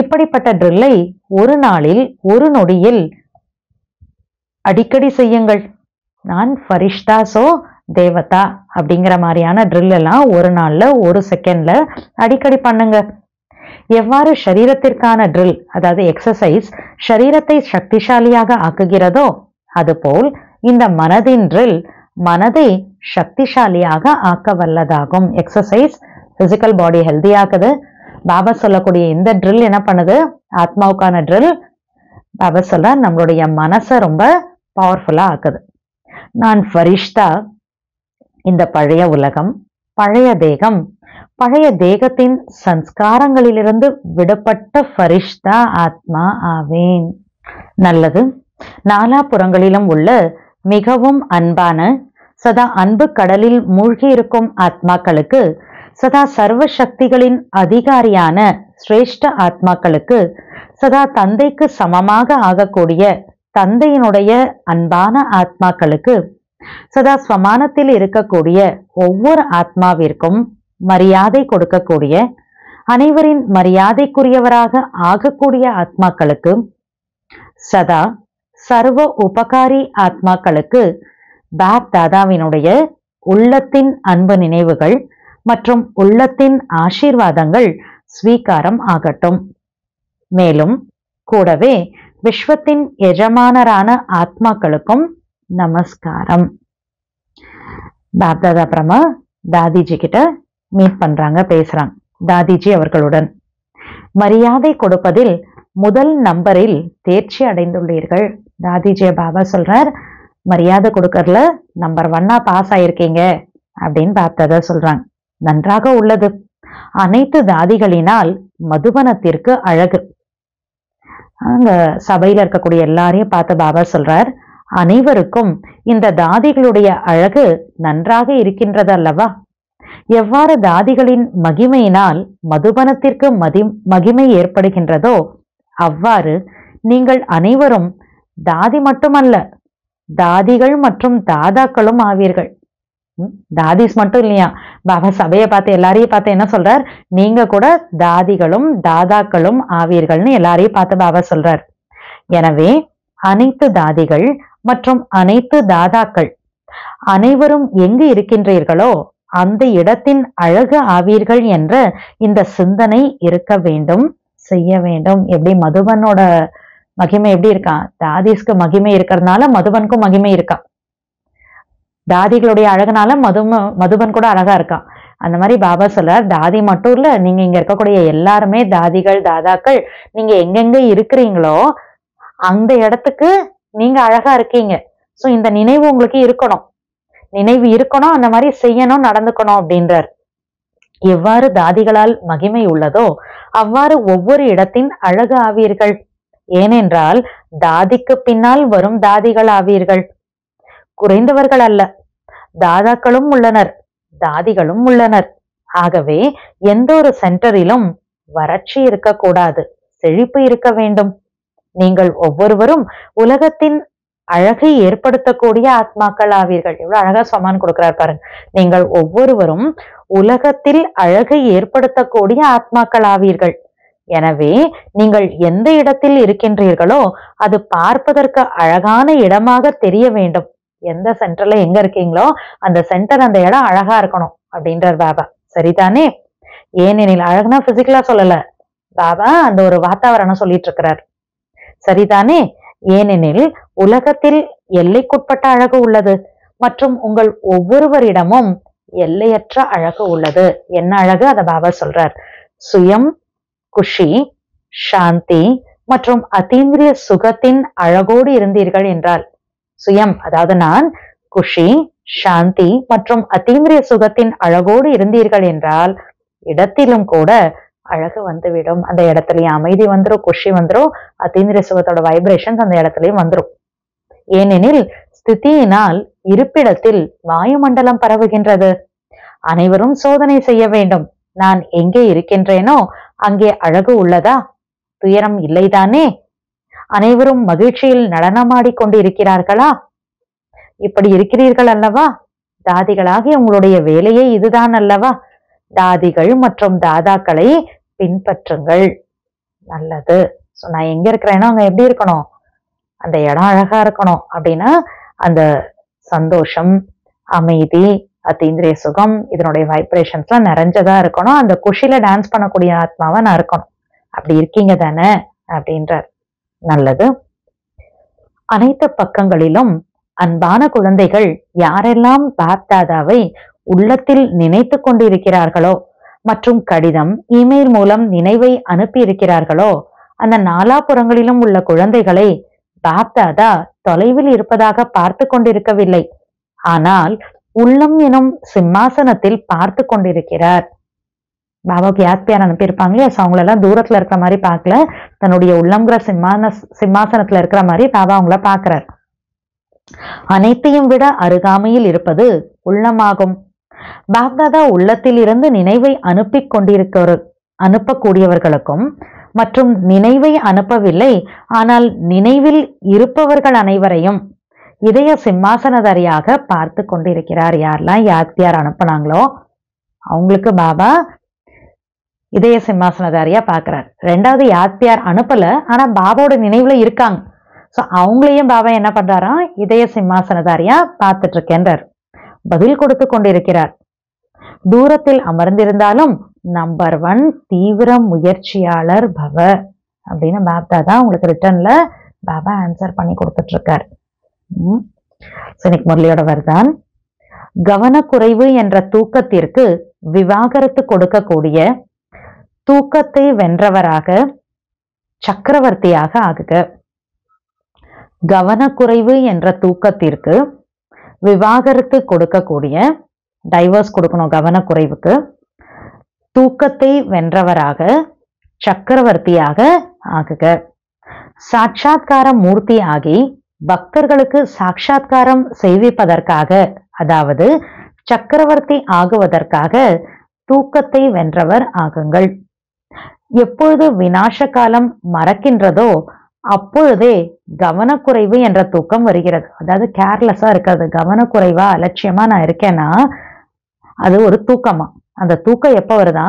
இப்படிப்பட்ட ட்ரில்லை ஒரு நாளில் ஒரு நொடியில் அடிக்கடி செய்யுங்கள். நான் ஃபரிஷ்தா சோ தேவதா அப்படிங்கிற மாதிரியான ட்ரில் எல்லாம் ஒரு நாள்ல ஒரு செகண்ட்ல அடிக்கடி பண்ணுங்க. எவ்வாறு சரீரத்திற்கான ட்ரில், அதாவது எக்ஸசைஸ் சரீரத்தை சக்திசாலியாக ஆக்குகிறதோ அதுபோல் இந்த மனதின் ட்ரில் மனதை சக்திசாலியாக ஆக்க வல்லதாகும். எக்ஸசைஸ் பிசிக்கல் பாடி ஹெல்தி ஆக்குது. பாபா சொல்லக்கூடிய இந்த ட்ரில் என்ன பண்ணுது? ஆத்மாவுக்கான ட்ரில். பாபா சொல்ல நம்மளுடைய மனசை ரொம்ப பவர்ஃபுல்லா ஆக்குது. நான் ஃபரிஷ்தா, இந்த பழைய உலகம், பழைய தேகம், பழைய தேகத்தின் சன்ஸ்காரங்களிலிருந்து விடுபட்ட ஃபரிஷ்தா ஆத்மா ஆவேன். நல்லது. நாலாபுறங்களிலும் உள்ள மிகவும் அன்பான சதா அன்பு கடலில் மூழ்கி இருக்கும் ஆத்மாக்களுக்கு, சதா சர்வ சக்திகளின் அதிகாரியான சிரேஷ்ட ஆத்மாக்களுக்கு, சதா தந்தைக்கு சமமாக ஆகக்கூடிய தந்தையினுடைய அன்பான ஆத்மாக்களுக்கு சதா ஸ்வமானத்தில் இருக்கக்கூடிய ஒவ்வொரு ஆத்மாவிற்கும் மரியாதை கொடுக்கக்கூடிய, அனைவரின் மரியாதைக்குரியவராக ஆகக்கூடிய ஆத்மாக்களுக்கு, சதா சர்வ உபகாரி ஆத்மாக்களுக்கு பாப் தாதாவினுடைய உள்ளத்தின் அன்பு நினைவுகள் மற்றும் உள்ளத்தின் ஆசீர்வாதங்கள் ஸ்வீகாரம் ஆகட்டும். மேலும் கூடவே விஸ்வத்தின் எஜமானரான ஆத்மாக்களுக்கும் நமஸ்காரம். பாப் தாதா பிரமா தாதிஜி கிட்ட மீட் பண்றாங்க, பேசுறாங்க. தாதிஜி அவர்களுடன் மரியாதை கொடுப்பதில் முதல் நம்பரில் தேர்ச்சி அடைந்துள்ளீர்கள். தாதிஜிய பாபா சொல்றார், மரியாதை கொடுக்கறதுல நம்பர் 1 பாஸ் ஆயிருக்கீங்க அப்படின்னு பாப் தாதா சொல்றாங்க. நன்றாக உள்ளது. அனைத்து தாதிகளினால் மதுபனத்திற்கு அழகு. அங்க சபையில இருக்கக்கூடிய எல்லாரையும் பார்த்து பாபா சொல்றார், அனைவருக்கும் இந்த தாதிகளுடைய அழகு நன்றாக இருக்கின்றது அல்லவா? எவ்வாறு தாதிகளின் மகிமையினால் மதுபனத்திற்கு மகிமை ஏற்படுகின்றதோ அவ்வாறு நீங்கள் அனைவரும் தாதி மட்டுமல்ல, தாதிகள் மற்றும் தாதாக்களும் ஆவீர்கள். தாதிஸ் மட்டும் இல்லையா, பாபா சபையை பார்த்து எல்லாரையும் பார்த்து என்ன சொல்றார், நீங்க கூட தாதிகளும் தாதாக்களும் ஆவீர்கள்னு எல்லாரையும் பார்த்து பாபா சொல்றார். எனவே அனைத்து தாதிகள் மற்றும் அனைத்து தாதாக்கள் அனைவரும் எங்கு இருக்கின்றீர்களோ அந்த இடத்தின் அழகு ஆவீர்கள் என்ற இந்த சிந்தனை இருக்க வேண்டும், செய்ய வேண்டும். எப்படி மதுபனோட மகிமை எப்படி இருக்கான், தாதிஸ்க்கு மகிமை இருக்கிறதுனால மதுபனுக்கும் மகிமை இருக்கான். தாதிகளுடைய அழகுனால மதுபன் கூட அழகா இருக்கான். அந்த மாதிரி பாபா சொல்றார், தாதி மட்டும் இல்ல, நீங்க இங்க இருக்கக்கூடிய எல்லாருமே தாதிகள் தாதாக்கள், நீங்க எங்கெங்க இருக்கிறீங்களோ அந்த இடத்துக்கு நீங்க அழகா இருக்கீங்க. சோ இந்த நினைவு உங்களுக்கு இருக்கணும், நினைவு இருக்கணும், அந்த மாதிரி செய்யணும், நடந்துக்கணும் அப்படின்றார். எவ்வாறு தாதிகளால் மகிமை உள்ளதோ அவ்வாறு ஒவ்வொரு இடத்தின் அழகு ஆவீர்கள். ஏனென்றால் தாதிக்கு பின்னால் வரும் தாதிகள் ஆவீர்கள். குறைந்தவர்கள் அல்ல, தாதாக்களும் உள்ளனர், தாதிகளும் உள்ளனர். ஆகவே எந்த ஒரு சென்டரிலும் வறட்சி இருக்கக்கூடாது, செழிப்பு இருக்க வேண்டும். நீங்கள் ஒவ்வொருவரும் உலகத்தின் அழகை ஏற்படுத்தக்கூடிய ஆத்மாக்கள் ஆவீர்கள். எவ்வளவு அழகா சமான் கொடுக்கிறார் பாருங்க. நீங்கள் ஒவ்வொருவரும் உலகத்தில் அழகை ஏற்படுத்தக்கூடிய ஆத்மாக்கள் ஆவீர்கள். எனவே நீங்கள் எந்த இடத்தில் இருக்கின்றீர்களோ அது பார்ப்பதற்கு அழகான இடமாக தெரிய வேண்டும். எந்த சென்டர்ல எங்க இருக்கீங்களோ அந்த சென்டர், அந்த இடம் அழகா இருக்கணும் அப்படின்றார் பாபா. சரிதானே? ஏனெனில் அழகுனா பிசிக்கலா சொல்லல, பாபா அந்த ஒரு வாத்தாவரணம் சொல்லிட்டு இருக்கிறார். சரிதானே? ஏனெனில் உலகத்தில் எல்லைக்குட்பட்ட அழகு உள்ளது மற்றும் உங்கள் ஒவ்வொருவரிடமும் எல்லையற்ற அழகு உள்ளது. என்ன அழகு? அத பாபா சொல்றார். சுயம், குஷி, சாந்தி மற்றும் அதீந்திரிய சுகத்தின் அழகோடு இருந்தீர்கள் என்றால், சுயம் அதாவது நான், குஷி, சாந்தி மற்றும் அதீந்திரிய சுகத்தின் அழகோடு இருந்தீர்கள் என்றால் இடத்திலும் கூட அழகு வந்துவிடும். அந்த இடத்துலயும் அமைதி வந்துடும், குஷி வந்துடும், அதீந்திரிய சுகத்தோட வைப்ரேஷன்ஸ் அந்த இடத்துலயும் வந்துடும். ஏனெனில் ஸ்திதியினால் இருப்பிடத்தில் வாயுமண்டலம் பரவுகின்றது. அனைவரும் சோதனை செய்ய வேண்டும். நான் எங்கே இருக்கின்றேனோ அங்கே அழகு உள்ளதா? துயரம் இல்லைதானே? அனைவரும் மகிழ்ச்சியில் நடனமாடி கொண்டு இருக்கிறார்களா? இப்படி இருக்கிறீர்கள் அல்லவா? தாதிகளாகி உங்களுடைய வேலையே இதுதான் அல்லவா? தாதிகள் மற்றும் தாதாக்களை பின்பற்றுங்கள். நல்லது. சோ நான் எங்க இருக்கிறேனோ அங்க எப்படி இருக்கணும்? அந்த இடம் அழகா இருக்கணும். அப்படின்னா அந்த சந்தோஷம், அமைதி, அதீந்திரிய சுகம், இதனுடைய வைப்ரேஷன்ஸ்லாம் நிறைஞ்சதா இருக்கணும். அந்த குஷில டான்ஸ் பண்ணக்கூடிய ஆத்மாவா நான் இருக்கணும். அப்படி இருக்கீங்க தானே அப்படின்றார். நல்லது. அனைத்து பக்கங்களிலும் அன்பான குழந்தைகள் யாரெல்லாம் பாப் தாதாவை உள்ளத்தில் நினைத்து கொண்டிருக்கிறார்களோ மற்றும் கடிதம், இமெயில் மூலம் நினைவை அனுப்பி இருக்கிறார்களோ அந்த நாலாபுறங்களிலும் உள்ள குழந்தைகளை பாப் தாதா தொலைவில் இருப்பதாக பார்த்து கொண்டிருக்கவில்லை, ஆனால் உள்ளம் எனும் சிம்மாசனத்தில் பார்த்து கொண்டிருக்கிறார். பாபாவுக்கு யாத் பேர் அனுப்பியிருப்பாங்க இல்லையா, அவங்களெல்லாம் தூரத்துல இருக்கிற மாதிரி பார்க்கல, தன்னுடைய உள்ளம்ங்கிற சிம்மாசனத்துல இருக்கிற மாதிரி பாபா அவங்கள பாக்குறார். அனைத்தையும் விட அருகாமையில் இருப்பது உள்ளமாகும். பாப்தாதா உள்ளத்தில் இருந்து நினைவை அனுப்பக்கூடியவர்களுக்கும் மற்றும் நினைவை அனுப்பவில்லை ஆனால் நினைவில் இருப்பவர்கள் அனைவரையும் இதய சிம்மாசனதாரியாக பார்த்து கொண்டிருக்கிறார். யாரெல்லாம் யாத்தியார் அனுப்புனாங்களோ அவங்களுக்கு பாபா இதய சிம்மாசனதாரியா பாக்குறார். ரெண்டாவது யாத்தியார் அனுப்பல, ஆனா பாபாவோட நினைவுல இருக்காங்க. சோ அவங்களையும் பாபா என்ன பண்றாராம், இதய சிம்மாசனதாரியா பார்த்துட்டு இருக்கேன்றார். பதில் கொடுத்து கொண்டிருக்கிறார். தூரத்தில் அமர்ந்திருந்தாலும் நம்பர் 1 தீவிர முயற்சியாளர் பவ அப்படின்னு பாப்தாதா உங்களுக்கு ரிட்டர்ன்ல பாபா ஆன்சர் பண்ணி கொடுத்துட்டு இருக்கார். இன்னைக்கு முரளியோட வருதான். கவனக்குறைவு என்ற தூக்கத்திற்கு விவாகரத்து கொடுக்கக்கூடிய தூக்கத்தை வென்றவராக சக்கரவர்த்தியாக ஆகுக. கவனக்குறைவு என்ற தூக்கத்திற்கு விவாகரத்து கொடுக்கக்கூடிய, டைவர்ஸ் கொடுக்கணும் கவனக்குறைவுக்கு, தூக்கத்தை வென்றவராக சக்கரவர்த்தியாக ஆகுக. சாட்சாத்கார மூர்த்தி ஆகி பக்தர்களுக்கு சாட்சாத்காரம் செய்விப்பதற்காக, அதாவது சக்கரவர்த்தி ஆகுவதற்காக தூக்கத்தை வென்றவர் ஆகுங்கள். எப்பொழுது விநாச காலம் மறக்கின்றதோ அப்பொழுதே கவனக்குறைவு என்ற தூக்கம் வருகிறது. அதாவது கேர்லெஸ்ஸா இருக்கிறது, கவனக்குறைவா அலட்சியமா நான் இருக்கேன்னா அது ஒரு தூக்கமா. அந்த தூக்கம் எப்ப வருதா,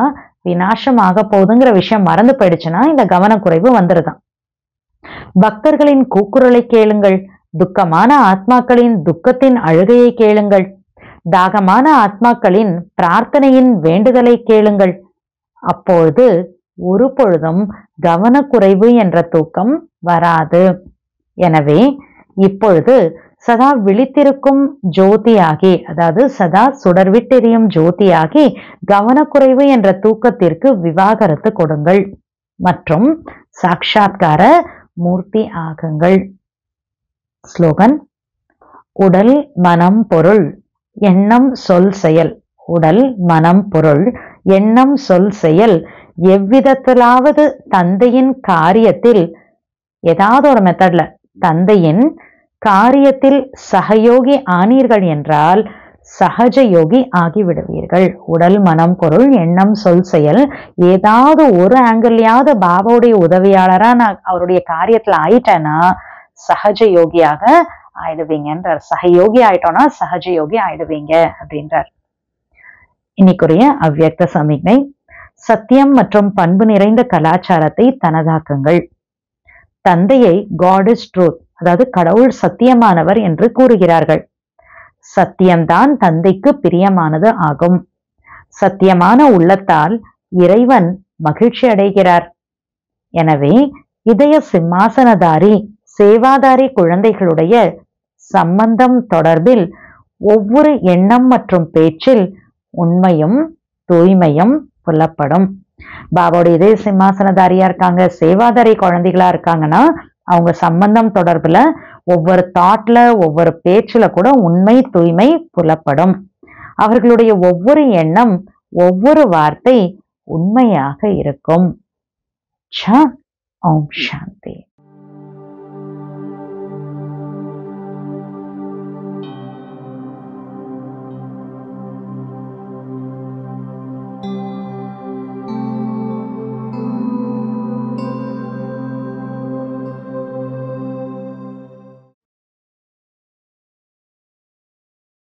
விநாசம் ஆக போகுதுங்கிற விஷயம் மறந்து போயிடுச்சுன்னா இந்த கவனக்குறைவு வந்துருதான். பக்தர்களின் கூக்குரலை கேளுங்கள், துக்கமான ஆத்மாக்களின் துக்கத்தின் அழுகையை கேளுங்கள், தாகமான ஆத்மாக்களின் பிரார்த்தனையின் வேண்டுதலை கேளுங்கள். அப்பொழுது ஒரு பொழுதும் கவனக்குறைவு என்ற தூக்கம் வராது. எனவே இப்பொழுது சதா விழித்திருக்கும் ஜோதியாகி, அதாவது சதா சுடர்விட்டெரியும் ஜோதியாகி கவனக்குறைவு என்ற தூக்கத்திற்கு விவாகரத்து கொடுங்கள் மற்றும் சாட்சாத்கார மூர்த்தி ஆகுங்கள். ஸ்லோகன்: உடல் மனம் பொருள் எண்ணம் சொல் செயல். உடல் மனம் பொருள் எண்ணம் சொல் செயல் எவ்விதத்திலாவது தந்தையின் காரியத்தில், ஏதாவது ஒரு மெத்தட்ல தந்தையின் காரியத்தில் சகயோகி ஆனீர்கள் என்றால் சகஜ யோகி ஆகிவிடுவீர்கள். உடல் மனம் பொருள் எண்ணம் சொல் செயல் ஏதாவது ஒரு ஆங்கிள்லயாவது பாபாவுடைய உதவியாளரா நான் அவருடைய காரியத்துல ஆயிட்டேன்னா சகஜ யோகியாக ஆயிடுவீங்கன்றார். சகயோகி ஆயிட்டோம்னா சகஜ யோகி ஆயிடுவீங்க அப்படின்றார். இன்னைக்குரிய அவ்வியக்த சமிக்ஞை: சத்தியம் மற்றும் பண்பு நிறைந்த கலாச்சாரத்தை தனதாக்குங்கள். தந்தையை காட் இஸ் ட்ரூத், அதாவது கடவுள் சத்தியமானவர் என்று கூறுகிறார்கள். சத்தியம்தான் தந்தைக்கு பிரியமானது ஆகும். சத்தியமான உள்ளத்தால் இறைவன் மகிழ்ச்சி அடைகிறார். எனவே இதய சிம்மாசனதாரி சேவாதாரி குழந்தைகளுடைய சம்பந்தம் தொடர்பில் ஒவ்வொரு எண்ணம் மற்றும் பேச்சில் உண்மையும் தூய்மையும் புலப்படும். பாபாவுடைய இதய சிம்மாசனதாரியா இருக்காங்க, சேவாதாரி குழந்தைகளா இருக்காங்கன்னா அவங்க சம்பந்தம் தொடர்புல ஒவ்வொரு தாட்ல ஒவ்வொரு பேச்சுல கூட உண்மை தூய்மை புலப்படும். அவர்களுடைய ஒவ்வொரு எண்ணம் ஒவ்வொரு வார்த்தை உண்மையாக இருக்கும். ஓம் சாந்தி.